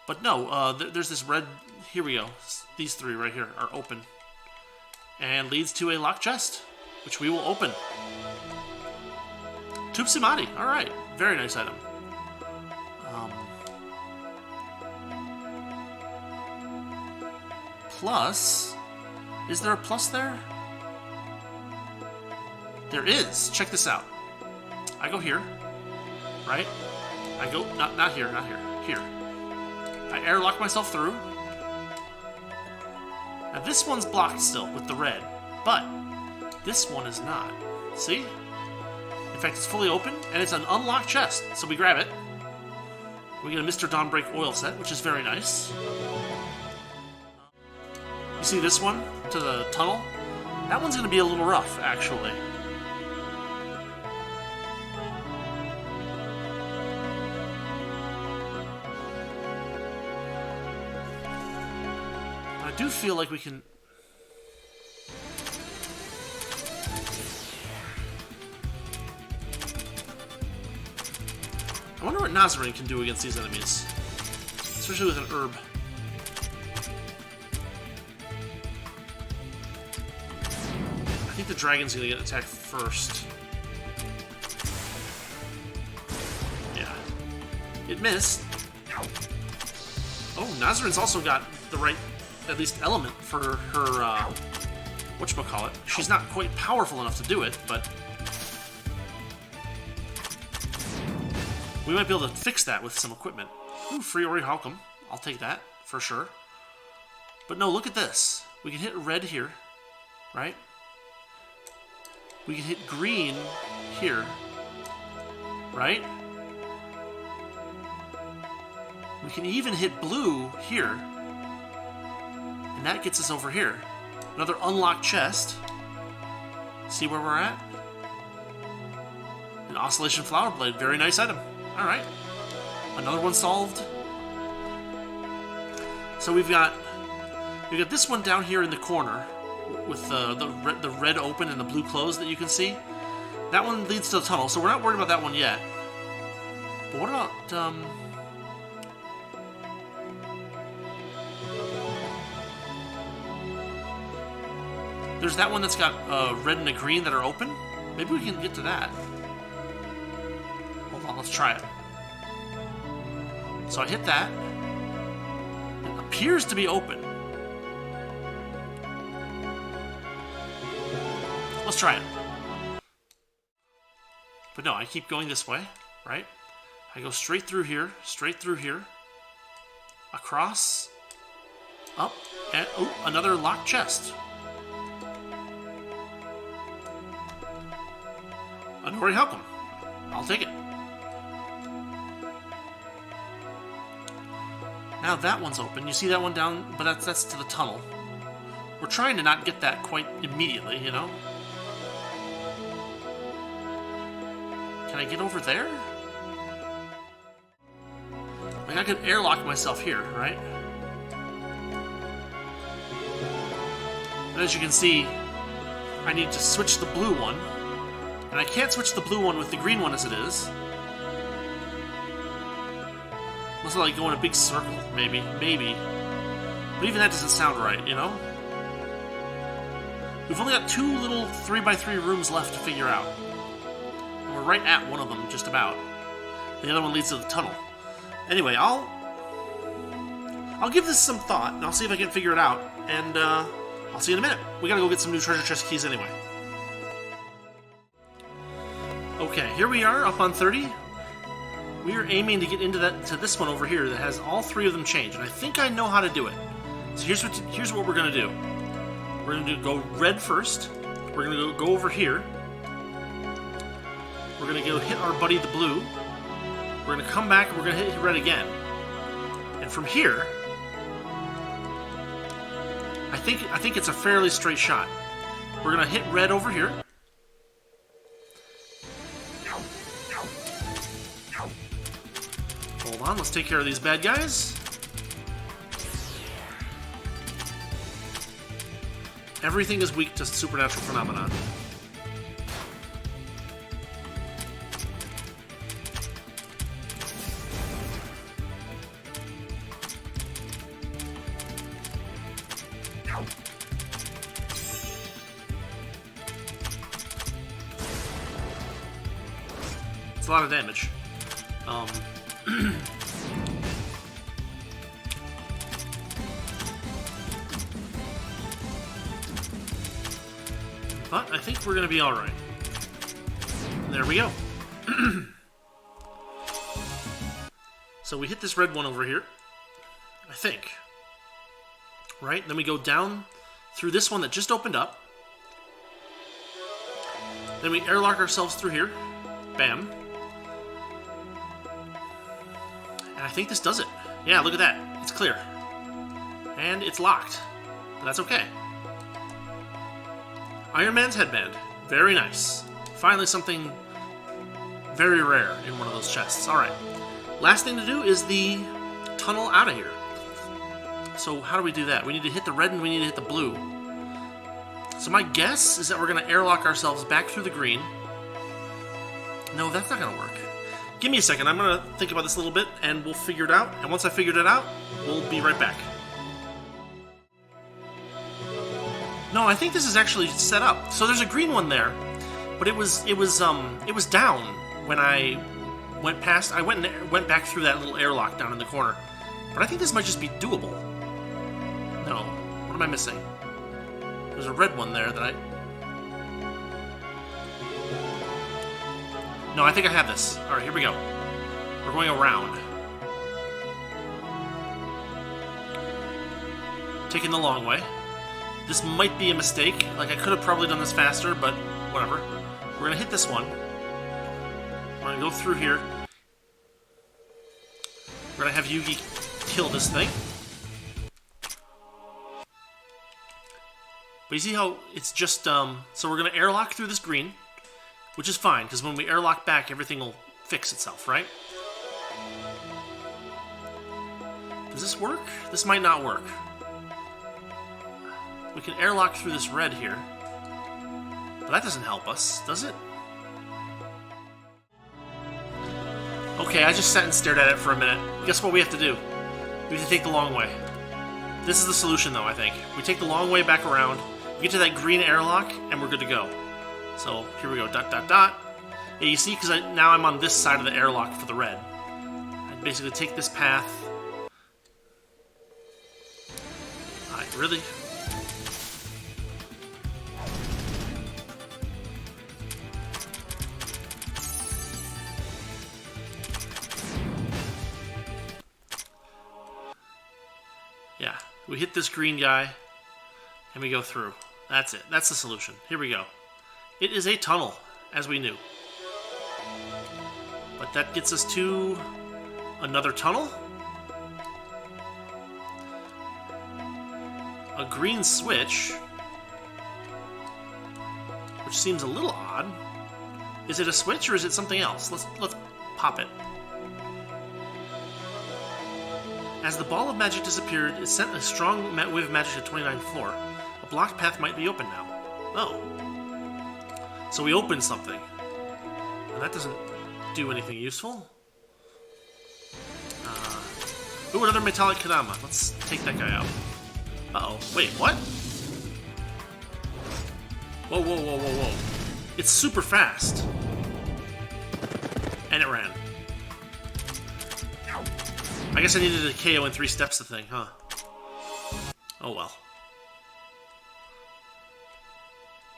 But no, there's this red... Here we go. These 3 right here are open. And leads to a locked chest, which we will open. Tupsimati. Alright. Very nice item. Plus... Is there a plus there? There is. Check this out. I go here. Right? I go... Not here, not here. Here. I airlock myself through. Now this one's blocked still with the red, but this one is not. See? In fact, it's fully open, and it's an unlocked chest, so we grab it. We get a Mr. Dawnbreak oil set, which is very nice. You see this one to the tunnel? That one's going to be a little rough, actually. I do feel like we can... I wonder what Nazarene can do against these enemies. Especially with an herb. I think the dragon's gonna get attacked first. Yeah. It missed. Oh, Nazarene's also got the right, at least, element for her, whatchamacallit. She's not quite powerful enough to do it, but we might be able to fix that with some equipment. Ooh, free orichalcum. I'll take that, for sure. But no, look at this. We can hit red here, right? We can hit green here, right? We can even hit blue here. And that gets us over here. Another unlocked chest. See where we're at? An Oscillation Flower Blade. Very nice item. Alright. Another one solved. So we've got this one down here in the corner with the red open and the blue closed that you can see. That one leads to the tunnel, so we're not worried about that one yet. But what about there's that one that's got red and a green that are open. Maybe we can get to that. Hold on, let's try it. So I hit that. It appears to be open. Let's try it. But no, I keep going this way, right? I go straight through here, across, up, and oh, another locked chest. An orichalcum. I'll take it. Now that one's open. You see that one down, but that's to the tunnel. We're trying to not get that quite immediately, you know? Can I get over there? Like, I could airlock myself here, right? But as you can see, I need to switch the blue one. And I can't switch the blue one with the green one as it is. Must like go in a big circle, maybe. But even that doesn't sound right, you know? We've only got 2 little 3x3 rooms left to figure out. And we're right at one of them, just about. The other one leads to the tunnel. Anyway, I'll give this some thought, and I'll see if I can figure it out. And I'll see you in a minute. We gotta go get some new treasure chest keys anyway. Okay, here we are, up on 30. We are aiming to get into this one over here that has all 3 of them changed, and I think I know how to do it. So here's what we're gonna do. We're gonna go red first. We're gonna go over here. We're gonna go hit our buddy the blue. We're gonna come back and we're gonna hit red again. And from here, I think it's a fairly straight shot. We're gonna hit red over here. Hold on, let's take care of these bad guys. Everything is weak to supernatural phenomenon. It's a lot of damage. But I think we're going to be alright. There we go. So we hit this red one over here. I think. Right? Then we go down through this one that just opened up. Then we airlock ourselves through here. Bam. And I think this does it. Yeah, look at that. It's clear. And it's locked. But that's okay. Iron Man's headband. Very nice. Finally something very rare in one of those chests. Alright. Last thing to do is the tunnel out of here. So how do we do that? We need to hit the red and we need to hit the blue. So my guess is that we're going to airlock ourselves back through the green. No, that's not going to work. Give me a second. I'm going to think about this a little bit and we'll figure it out. And once I figured it out, we'll be right back. No, I think this is actually set up. So there's a green one there, but it was down when I went past. I went back through that little airlock down in the corner. But I think this might just be doable. No. What am I missing? There's a red one there that I... No, I think I have this. Alright, here we go. We're going around. Taking the long way. This might be a mistake. Like, I could have probably done this faster, but whatever. We're going to hit this one. We're going to go through here. We're going to have Yugi kill this thing. But you see how it's just, so we're going to airlock through this green, which is fine, because when we airlock back, everything will fix itself, right? Does this work? This might not work. We can airlock through this red here. But that doesn't help us, does it? Okay, I just sat and stared at it for a minute. Guess what we have to do? We have to take the long way. This is the solution, though, I think. We take the long way back around, get to that green airlock, and we're good to go. So, here we go, dot, dot, dot. Yeah, you see, because now I'm on this side of the airlock for the red. I basically take this path. Alright, really? Yeah, we hit this green guy, and we go through. That's it. That's the solution. Here we go. It is a tunnel, as we knew. But that gets us to another tunnel. A green switch, which seems a little odd. Is it a switch or is it something else? Let's pop it. As the ball of magic disappeared, it sent a strong wave of magic to the 29th floor. A blocked path might be open now. Oh. So we opened something. And that doesn't do anything useful. Ooh, another metallic Kedama. Let's take that guy out. Uh-oh. Wait, what? Whoa, whoa, whoa, whoa, whoa. It's super fast. And it ran. I guess I needed a KO in 3 steps the thing, huh? Oh well.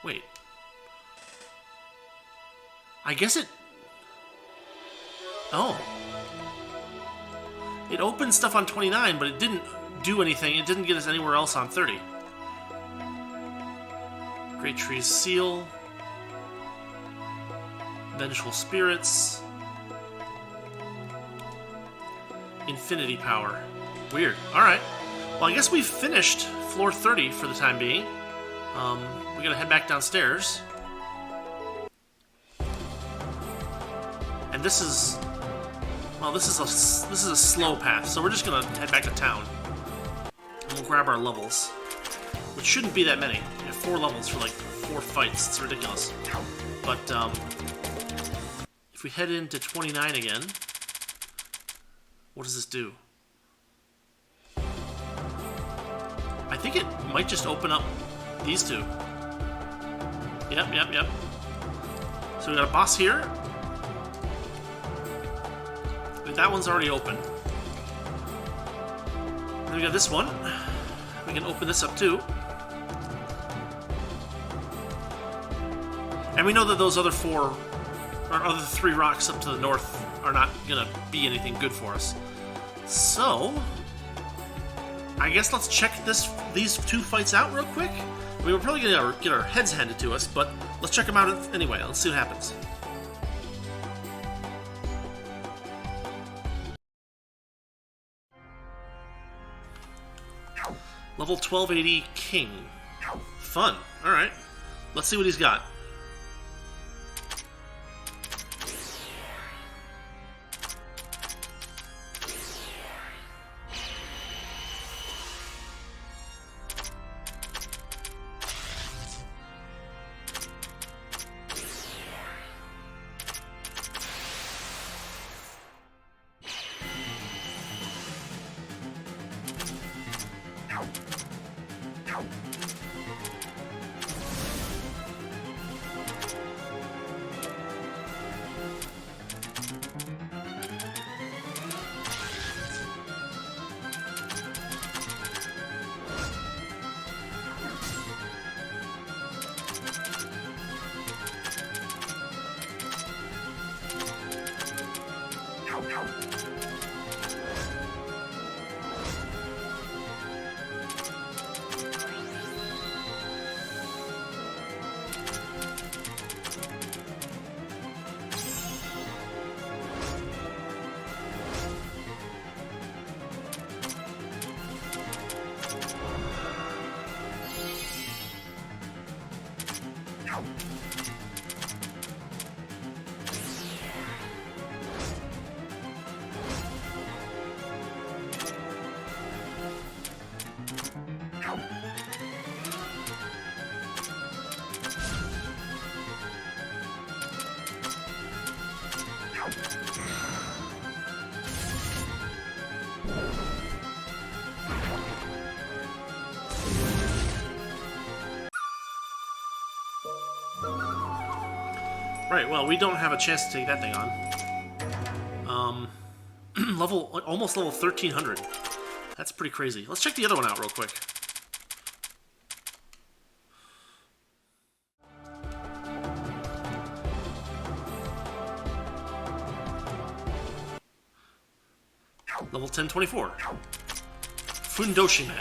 Wait. I guess it... Oh. It opened stuff on 29, but it didn't do anything. It didn't get us anywhere else on 30. Great Tree's Seal. Vengeful Spirits. Infinity Power. Weird. Alright. Well, I guess we've finished floor 30 for the time being. We gotta head back downstairs. And this is... Well, this is a slow path, so we're just gonna head back to town. And we'll grab our levels. Which shouldn't be that many. We have 4 levels for like 4 fights. It's ridiculous. But, if we head into 29 again... What does this do? I think it might just open up these 2. Yep. So we got a boss here. That one's already open. Then we got this one. We can open this up too. And we know that those other 4, or other 3 rocks up to the north are not gonna be anything good for us. So, I guess let's check these 2 fights out real quick. I mean, we're probably gonna get our heads handed to us, but let's check them out anyway. Let's see what happens. Level 1280 King. Fun. Alright. Let's see what he's got. Right, well, we don't have a chance to take that thing on. Almost level 1300. That's pretty crazy. Let's check the other one out real quick. Level 1024. Fundoshi Man.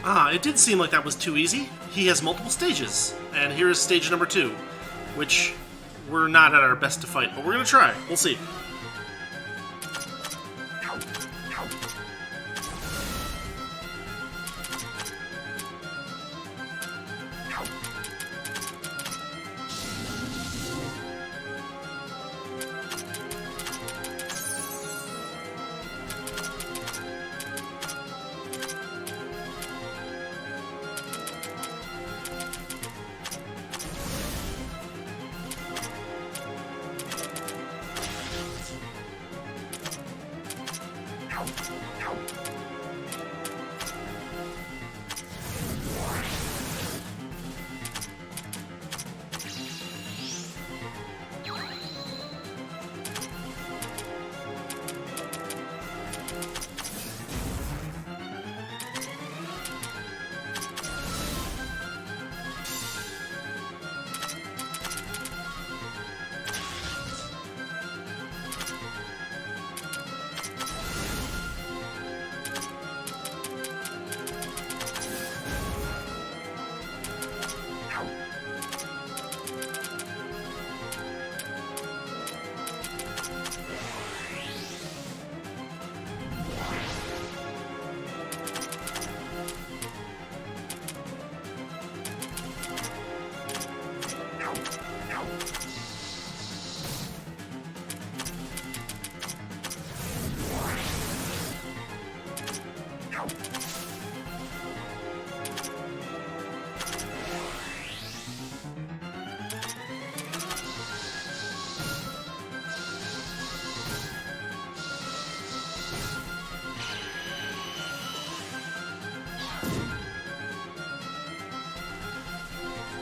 Ah, it did seem like that was too easy. He has multiple stages, and here is stage number 2, which we're not at our best to fight, but we're gonna try. We'll see.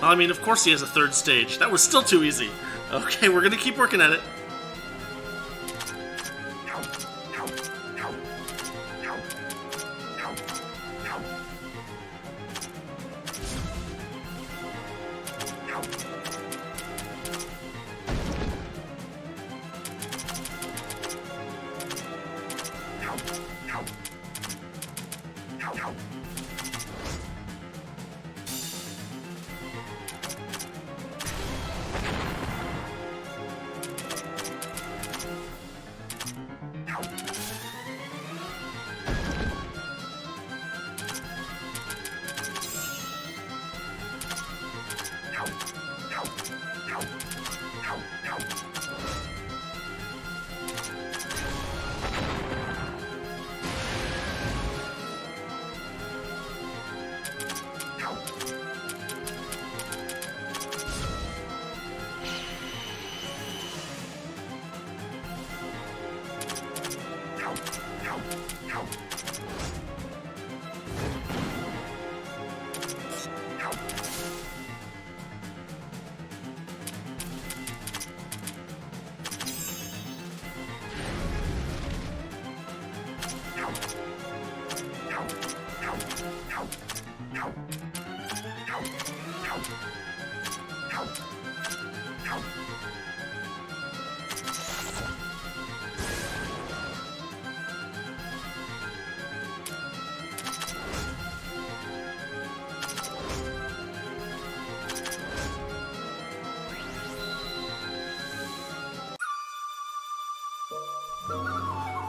I mean, of course he has a third stage. That was still too easy. Okay, we're gonna keep working at it.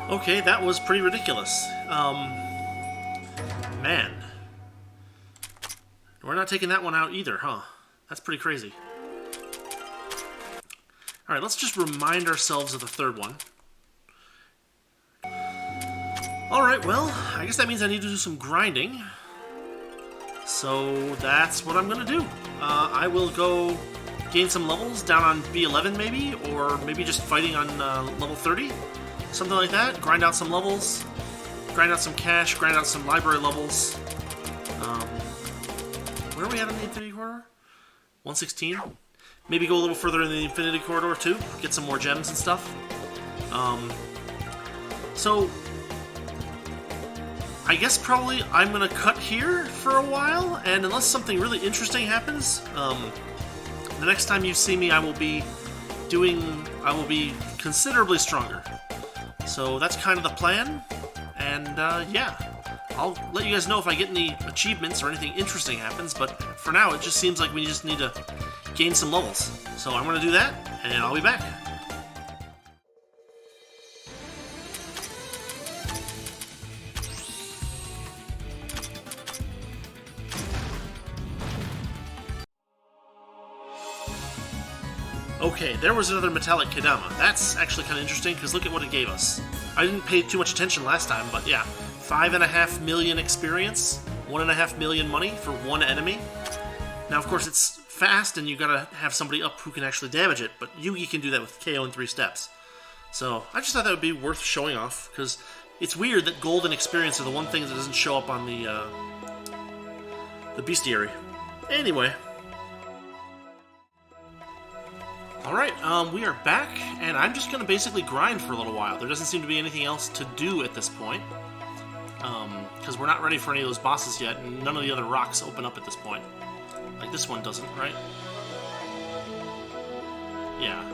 Okay, that was pretty ridiculous. Man. We're not taking that one out either, huh? That's pretty crazy. Alright, let's just remind ourselves of the third one. Alright, well, I guess that means I need to do some grinding. So that's what I'm gonna do. I will go gain some levels down on B11 maybe, or maybe just fighting on level 30. Something like that. Grind out some levels, grind out some cash, grind out some library levels. Where are we at in the Infinity Corridor? 116? Maybe go a little further in the Infinity Corridor too, get some more gems and stuff. So, I guess probably I'm gonna cut here for a while, and unless something really interesting happens, the next time you see me I will be considerably stronger. So that's kind of the plan, and yeah, I'll let you guys know if I get any achievements or anything interesting happens, but for now it just seems like we just need to gain some levels. So I'm going to do that, and I'll be back. Okay, there was another metallic Kedama. That's actually kind of interesting, because look at what it gave us. I didn't pay too much attention last time, but yeah. 5.5 million experience, 1.5 million money for one enemy. Now, of course, it's fast, and you gotta have somebody up who can actually damage it, but Yugi can do that with KO in 3 steps. So, I just thought that would be worth showing off, because it's weird that gold and experience are the one thing that doesn't show up on the bestiary. Anyway. Alright, we are back, and I'm just going to basically grind for a little while. There doesn't seem to be anything else to do at this point. Because we're not ready for any of those bosses yet, and none of the other rocks open up at this point. Like this one doesn't, right? Yeah.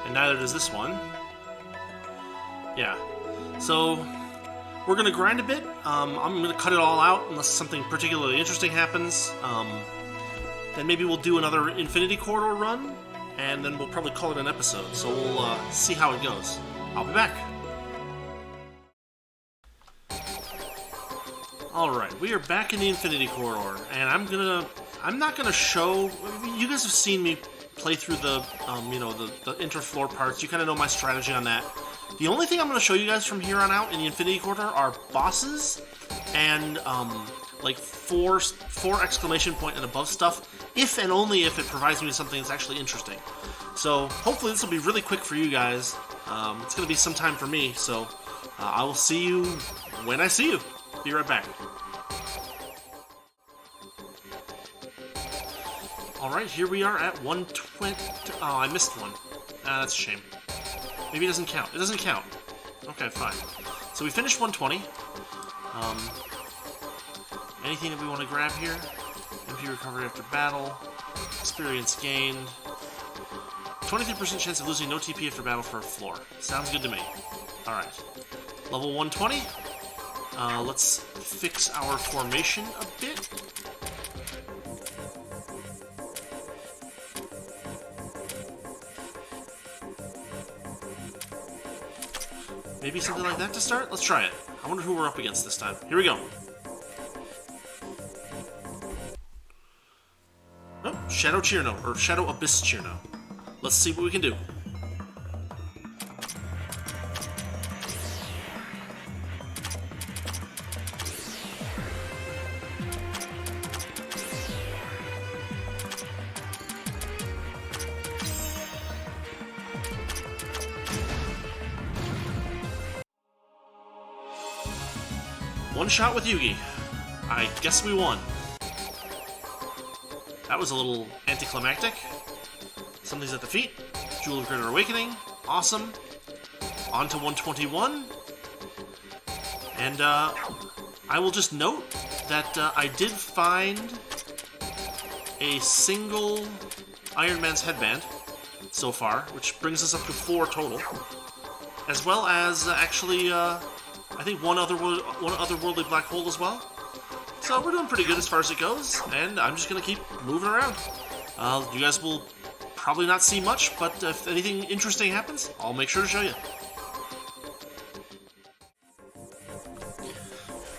And neither does this one. Yeah. So, we're going to grind a bit. I'm going to cut it all out unless something particularly interesting happens. Then maybe we'll do another Infinity Corridor run, and then we'll probably call it an episode. So we'll see how it goes. I'll be back. Alright, we are back in the Infinity Corridor, and I'm not gonna show, you guys have seen me play through the, the interfloor parts. You kind of know my strategy on that. The only thing I'm gonna show you guys from here on out in the Infinity Corridor are bosses and, like four exclamation point and above stuff, if and only if it provides me with something that's actually interesting. So hopefully this will be really quick for you guys. It's going to be some time for me, so I will see you when I see you. Be right back. Alright, here we are at 120. Oh, I missed one. That's a shame. Maybe it doesn't count. It doesn't count. Okay, fine. So we finished 120. Anything that we want to grab here? MP recovery after battle. Experience gained. 23% chance of losing no TP after battle for a floor. Sounds good to me. Alright. Level 120. Let's fix our formation a bit. Maybe something like that to start? Let's try it. I wonder who we're up against this time. Here we go. Oh, Shadow Cirno, or Shadow Abyss Cirno. Let's see what we can do. One shot with Yugi. I guess we won. That was a little anticlimactic. Something's at the feet. Jewel of Greater Awakening. Awesome. On to 121. And I will just note that I did find a single Iron Man's headband so far, which brings us up to 4 total. As well as actually I think one otherworldly black hole as well. So we're doing pretty good as far as it goes, and I'm just going to keep moving around. You guys will probably not see much, but if anything interesting happens, I'll make sure to show you.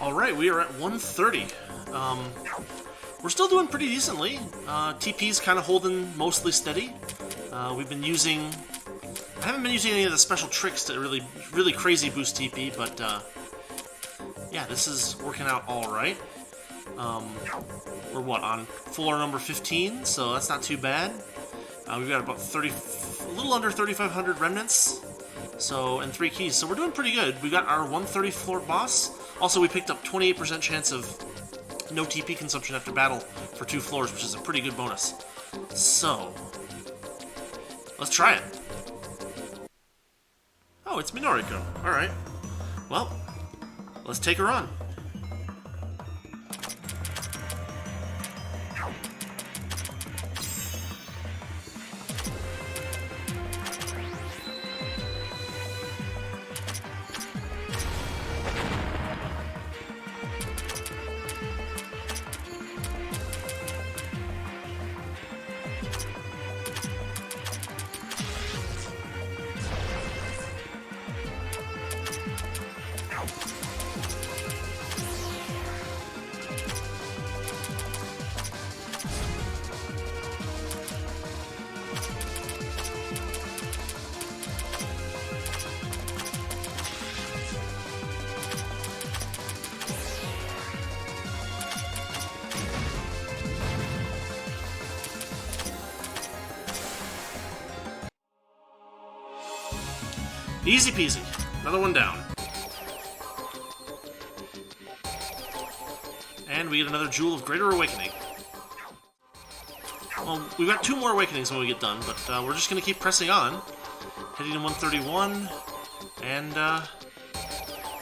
Alright, we are at 130. We're still doing pretty decently. TP's kind of holding mostly steady. We've been using... I haven't been using any of the special tricks to really crazy boost TP, but yeah, this is working out alright. We're what, on floor number 15, so that's not too bad. We've got about a little under 3,500 remnants, so, and 3 keys, so we're doing pretty good. We got our 130 floor boss. Also, we picked up 28% chance of no TP consumption after battle for 2 floors, which is a pretty good bonus. So, let's try it. Oh, it's Minoriko. Alright. Well, let's take her on. Easy peasy. Another one down. And we get another Jewel of Greater Awakening. Well, we've got 2 more Awakenings when we get done, but we're just going to keep pressing on. Heading to 131. And,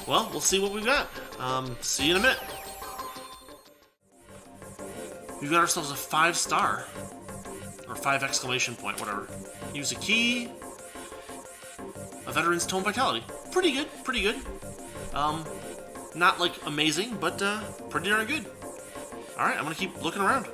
well, we'll see what we've got. See you in a minute. We've got ourselves a 5-star. Or 5 exclamation point, whatever. Use a key. A Veteran's Tome Vitality. Pretty good, pretty good. Not, like, amazing, but, pretty darn good. Alright, I'm gonna keep looking around.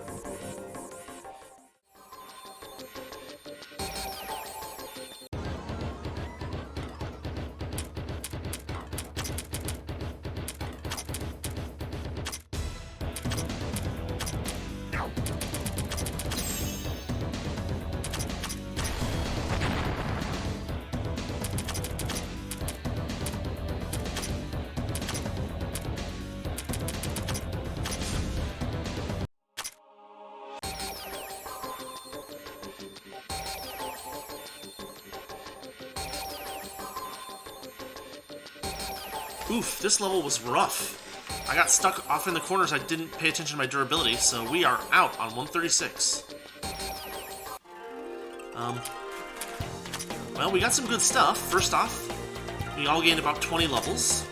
Oof, this level was rough. I got stuck off in the corners. I didn't pay attention to my durability, so we are out on 136. Well, we got some good stuff. First off, we all gained about 20 levels.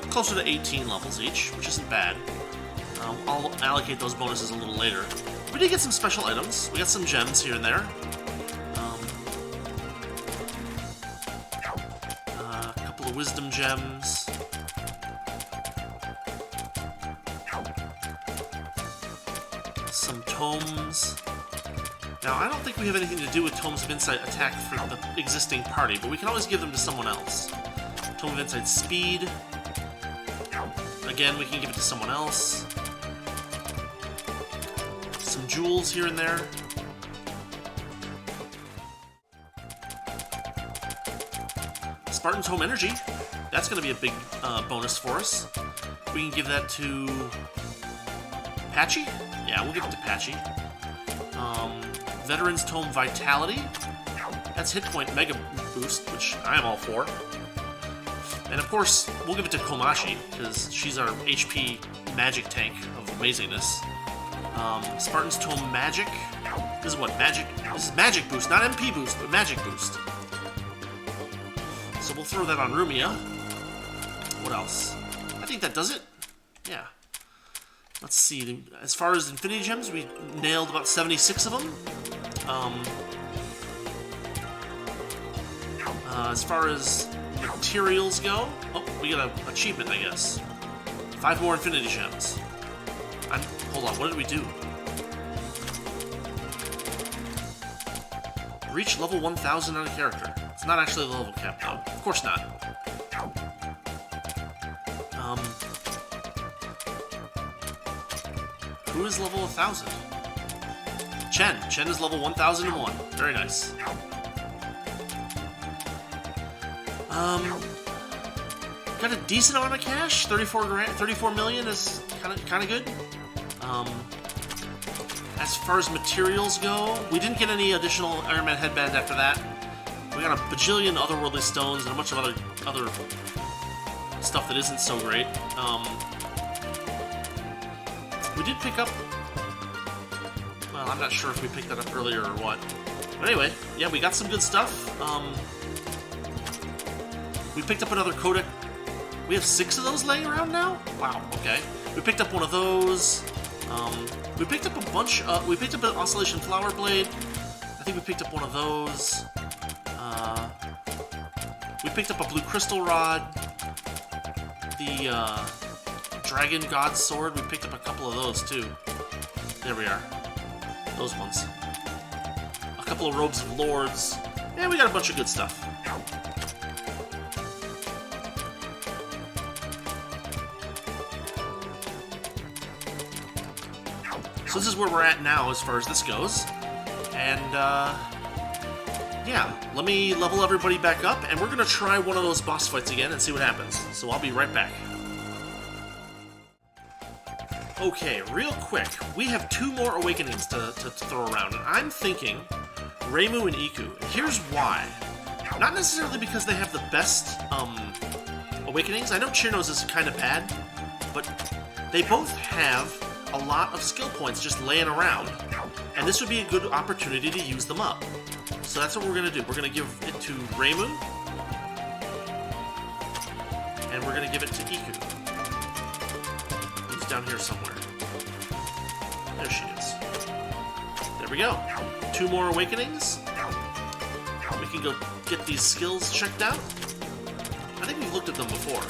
Closer to 18 levels each, which isn't bad. I'll allocate those bonuses a little later. We did get some special items. We got some gems here and there. A couple of wisdom gems. Some tomes. Now, I don't think we have anything to do with Tomes of Insight attack for the existing party, but we can always give them to someone else. Tome of Insight Speed. Again, we can give it to someone else. Some jewels here and there. Spartan's Home Energy. That's going to be a big bonus for us. We can give that to Patchy? Yeah, we'll give it to Patchy. Veteran's Tome Vitality. That's hit point mega boost, which I am all for. And of course, we'll give it to Komashi, because she's our HP magic tank of amazingness. Spartan's Tome Magic. This is what? Magic? This is magic boost, not MP boost, but magic boost. So we'll throw that on Rumia. What else? I think that does it. Yeah. Let's see. As far as Infinity Gems, we nailed about 76 of them. As far as materials go, oh, we got an achievement, I guess. 5 more Infinity Gems. Hold on, what did we do? Reach level 1000 on a character. It's not actually the level cap, though. Of course not. Who is level 1000? Chen. Chen is level 1001. Very nice. Got a decent amount of cash. 34 million is kind of good. As far as materials go, we didn't get any additional Iron Man headband after that. We got a bajillion otherworldly stones and a bunch of other stuff that isn't so great. We did pick up. Well, I'm not sure if we picked that up earlier or what. But anyway, yeah, we got some good stuff. We picked up another Codex. We have 6 of those laying around now? Wow, okay. We picked up one of those. We picked up a bunch. We picked up an Oscillation Flower Blade. I think we picked up one of those. We picked up a Blue Crystal Rod. The Dragon God Sword. We picked up a couple of those too. There we are. Those ones. A couple of Robes of Lords. Yeah, we got a bunch of good stuff. So this is where we're at now as far as this goes. And, yeah, let me level everybody back up, and we're going to try one of those boss fights again and see what happens. So I'll be right back. Okay, real quick, we have 2 more awakenings to throw around, and I'm thinking Reimu and Iku. Here's why. Not necessarily because they have the best awakenings. I know Cirno's is kind of bad, but they both have a lot of skill points just laying around, and this would be a good opportunity to use them up. So that's what we're going to do. We're going to give it to Reimu, and we're going to give it to Iku. He's down here somewhere. There she is. There we go. 2 more awakenings. We can go get these skills checked out. I think we've looked at them before.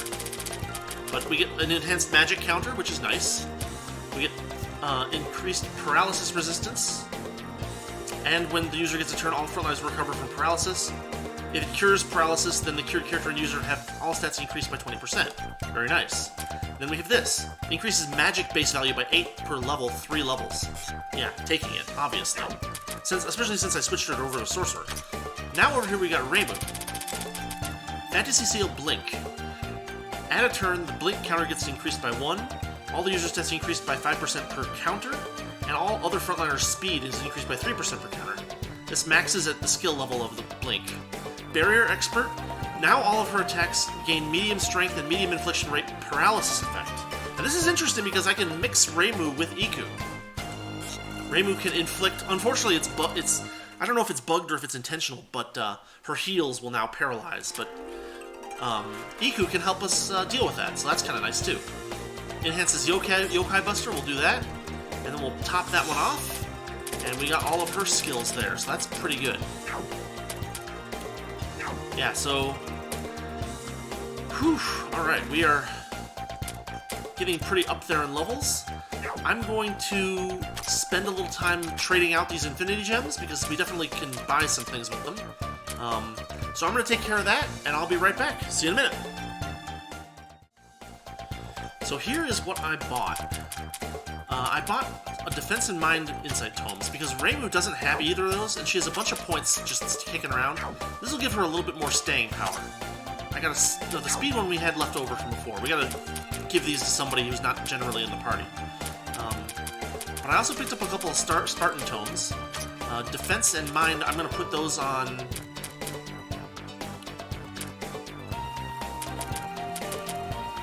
But we get an enhanced magic counter, which is nice. We get increased paralysis resistance. And when the user gets a turn, all frontliners recover from paralysis. If it cures paralysis, then the cured character and user have all stats increased by 20%. Very nice. Then we have this. Increases magic base value by 8 per level, 3 levels. Yeah, taking it, obviously. Especially since I switched it over to Sorcerer. Now over here we got Reimu. Fantasy Seal Blink. At a turn, the Blink counter gets increased by 1. All the user stats increased by 5% per counter. And all other frontliners' speed is increased by 3% per counter. This maxes at the skill level of the Blink. Barrier Expert. Now all of her attacks gain medium strength and medium infliction rate paralysis effect. Now this is interesting because I can mix Reimu with Iku. Reimu can inflict. Unfortunately, I don't know if it's bugged or if it's intentional, but her heals will now paralyze. But Iku can help us deal with that, so that's kind of nice too. Enhances Yokai Buster, we'll do that. And then we'll top that one off. And we got all of her skills there, so that's pretty good. Yeah, so... Whew, alright, we are getting pretty up there in levels. I'm going to spend a little time trading out these Infinity Gems, because we definitely can buy some things with them. So I'm going to take care of that, and I'll be right back. See you in a minute. So here is what I bought. I bought a Defense in Mind Insight Tomes, because Reimu doesn't have either of those, and she has a bunch of points just kicking around. This will give her a little bit more staying power. I got the speed one we had left over from before. We gotta give these to somebody who's not generally in the party. But I also picked up a couple of Spartan Tomes. Defense and Mind, I'm gonna put those on...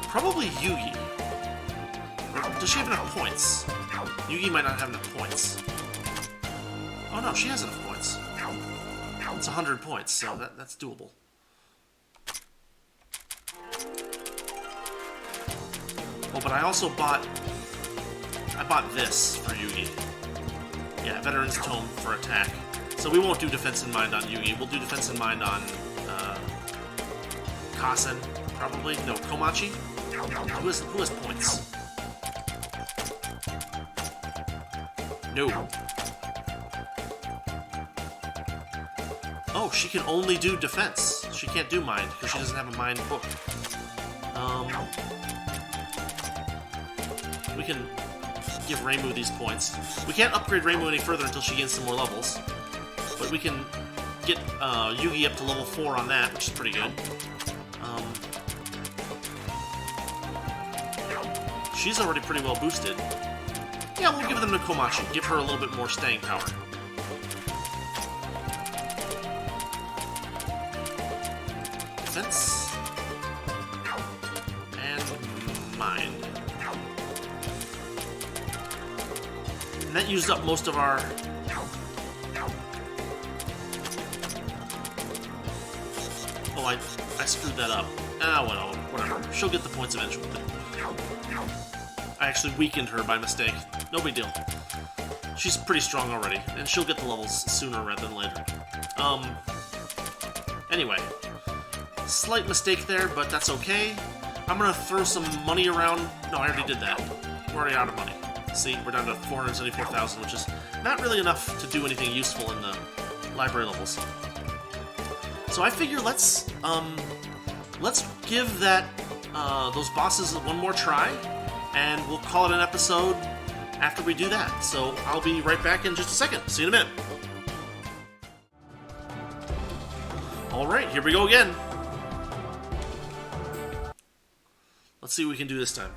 probably Yugi. Or does she have enough points? Yugi might not have enough points. Oh no, she has enough points. It's 100 points, so that's doable. Oh, but I also bought this for Yugi. Yeah, Veteran's Tome for attack. So we won't do Defense in Mind on Yugi. We'll do Defense in Mind on Kasen, probably. No, Komachi. Who has points? No. Oh, she can only do defense. She can't do mind, because she doesn't have a mind book. We can give Reimu these points. We can't upgrade Reimu any further until she gains some more levels. But we can get Yugi up to level 4 on that, which is pretty good. She's already pretty well boosted. Yeah, we'll give them to Komachi. Give her a little bit more staying power. Defense. And Mind. And that used up most of our... Oh, I screwed that up. Ah, well, whatever. She'll get the points eventually. I actually weakened her by mistake. No big deal. She's pretty strong already, and she'll get the levels sooner rather than later. Anyway. Slight mistake there, but that's okay. I'm gonna throw some money around. No, I already did that. We're already out of money. See, we're down to 474,000, which is not really enough to do anything useful in the library levels. So I figure let's give that those bosses one more try, and we'll call it an episode after we do that. So I'll be right back in just a second. See you in a minute. Alright, here we go again. Let's see what we can do this time.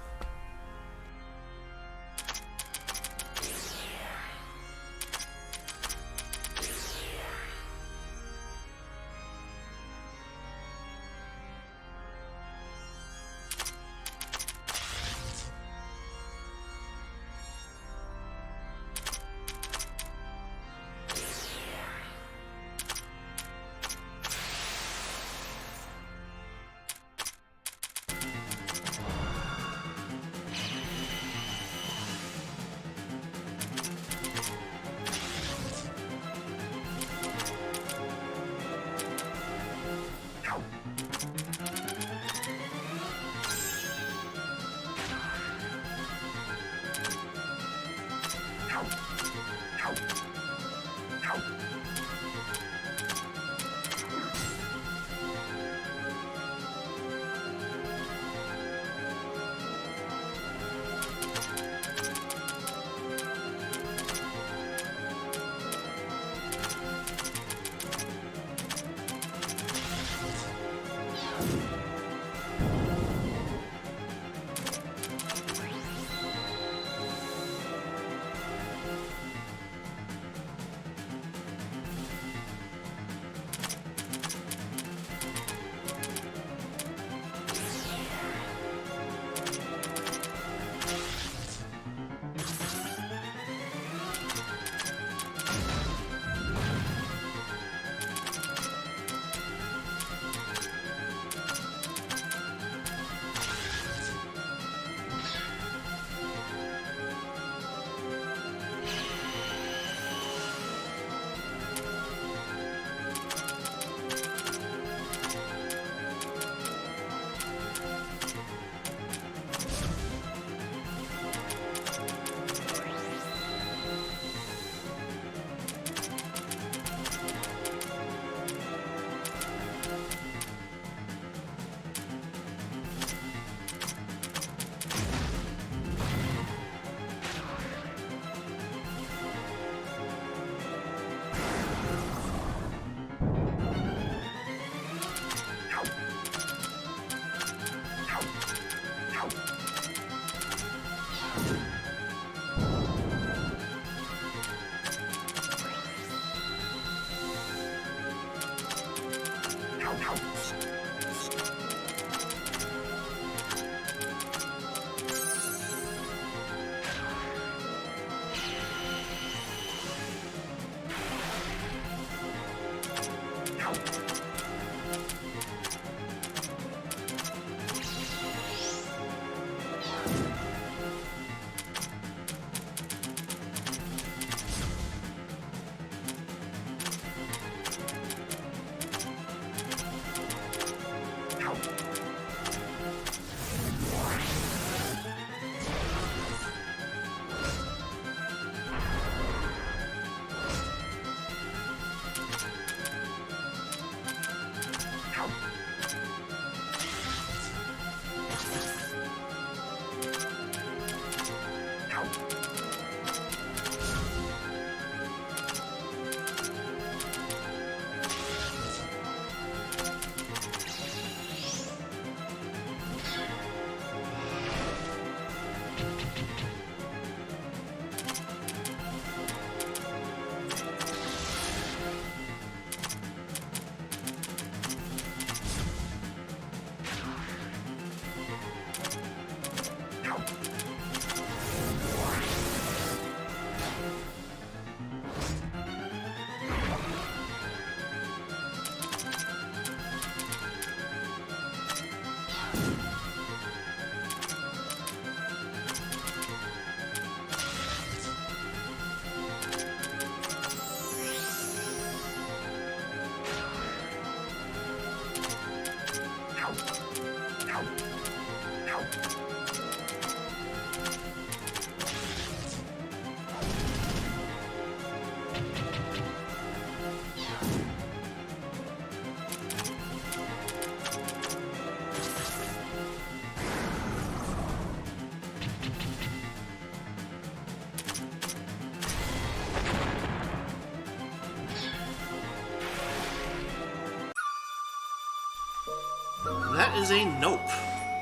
That is a nope.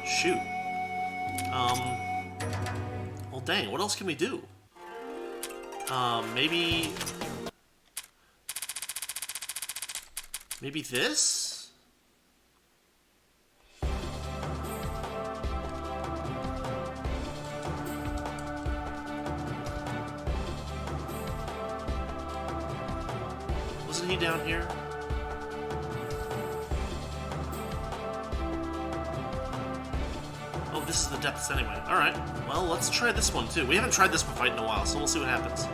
Shoot. Well, dang, what else can we do? Maybe... Maybe this? Wasn't he down here? Oh, this is the depths anyway. Alright, well, let's try this one too. We haven't tried this fight in a while, so we'll see what happens.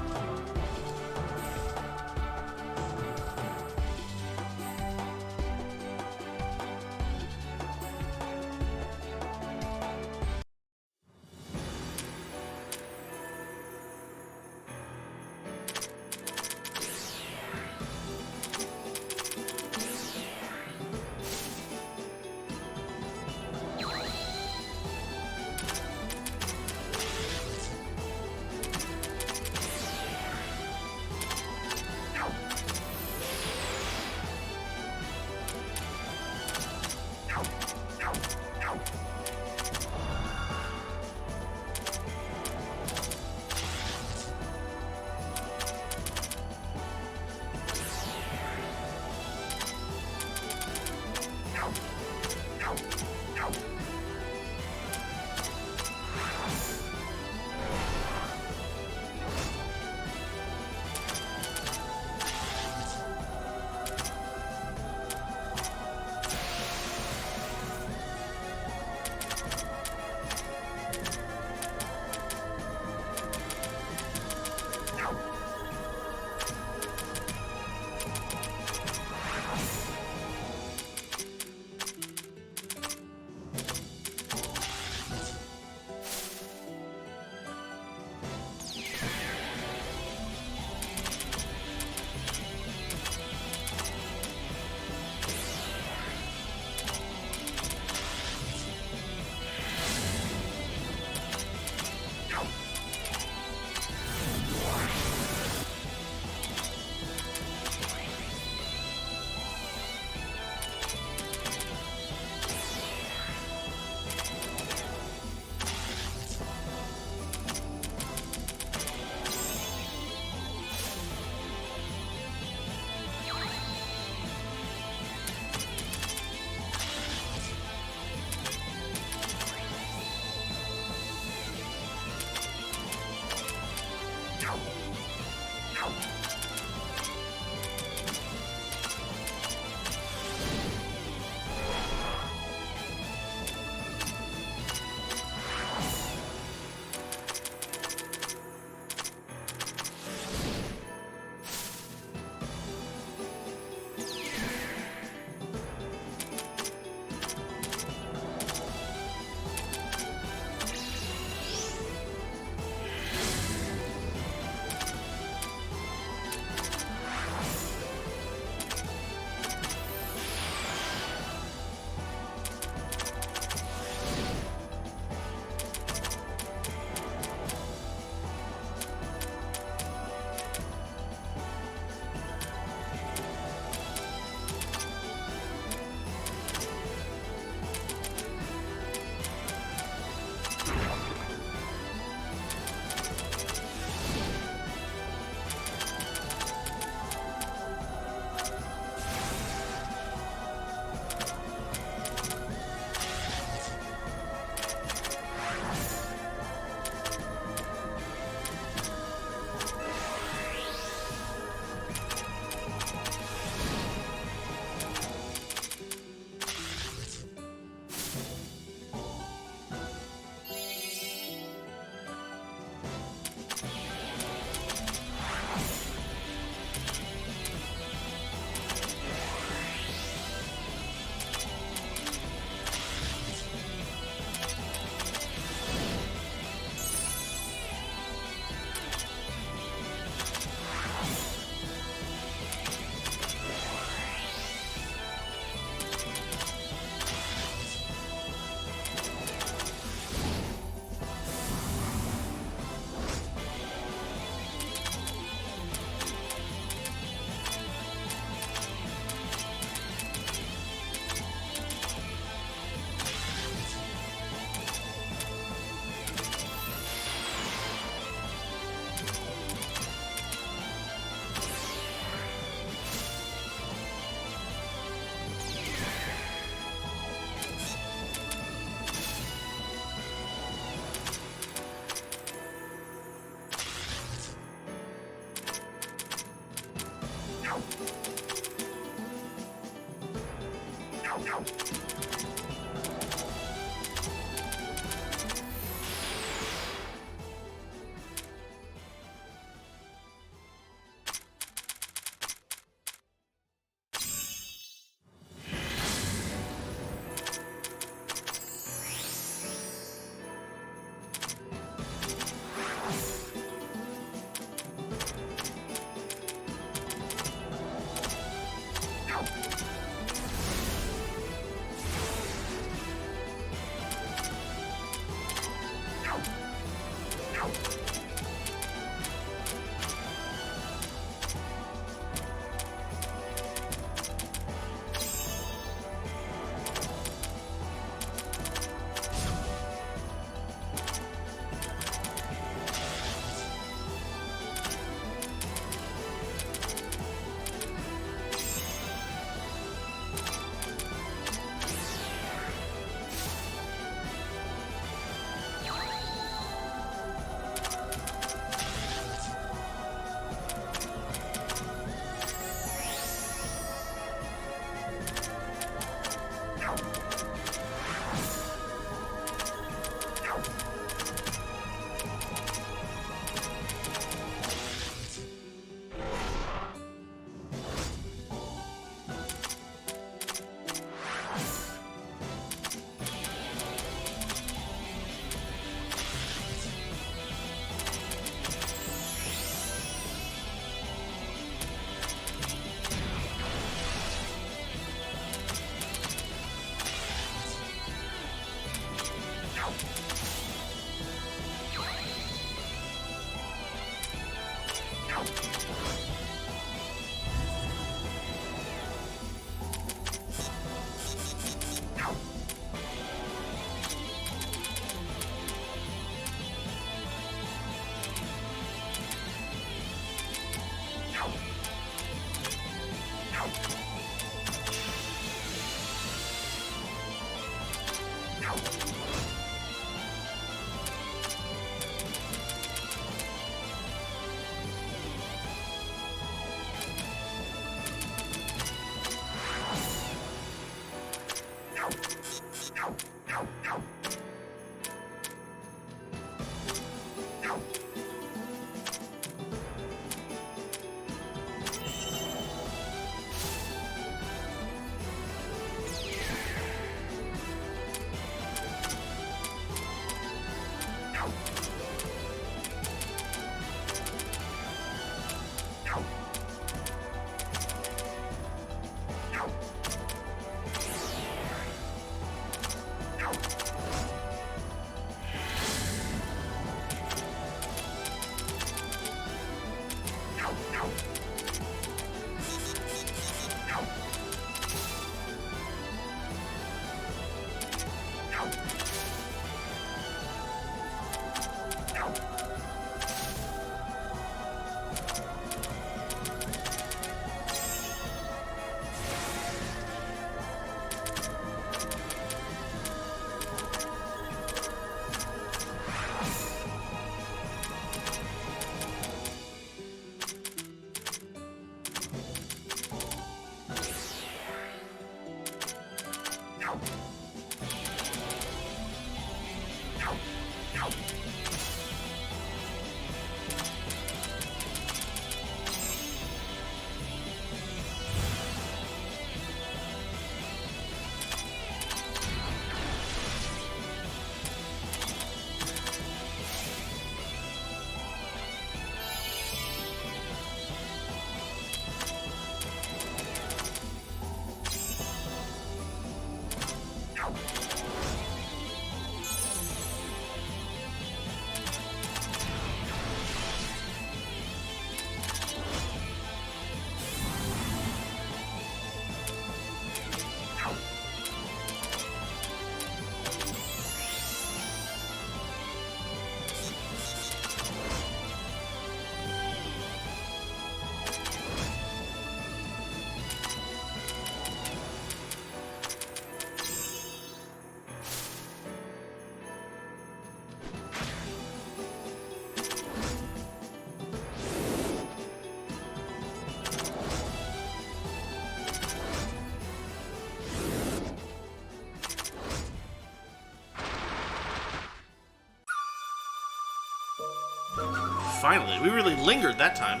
Finally, we really lingered that time.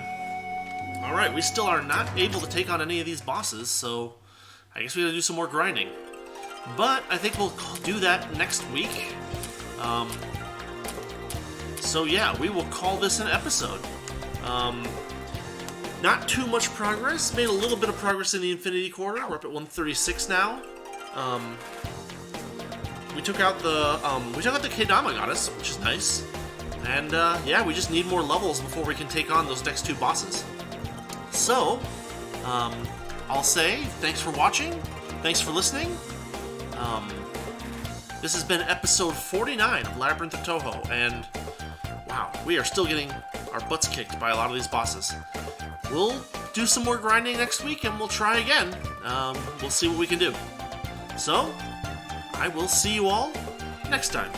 Alright, we still are not able to take on any of these bosses, so I guess we gotta do some more grinding. But I think we'll do that next week. So yeah, we will call this an episode. Not too much progress. Made a little bit of progress in the Infinity Quarter. We're up at 136 now. We took out the Kedama Goddess, which is nice. And yeah, we just need more levels before we can take on those next two bosses. So, I'll say thanks for watching, thanks for listening. This has been episode 49 of Labyrinth of Touhou, and wow, we are still getting our butts kicked by a lot of these bosses. We'll do some more grinding next week, and we'll try again. We'll see what we can do. So, I will see you all next time.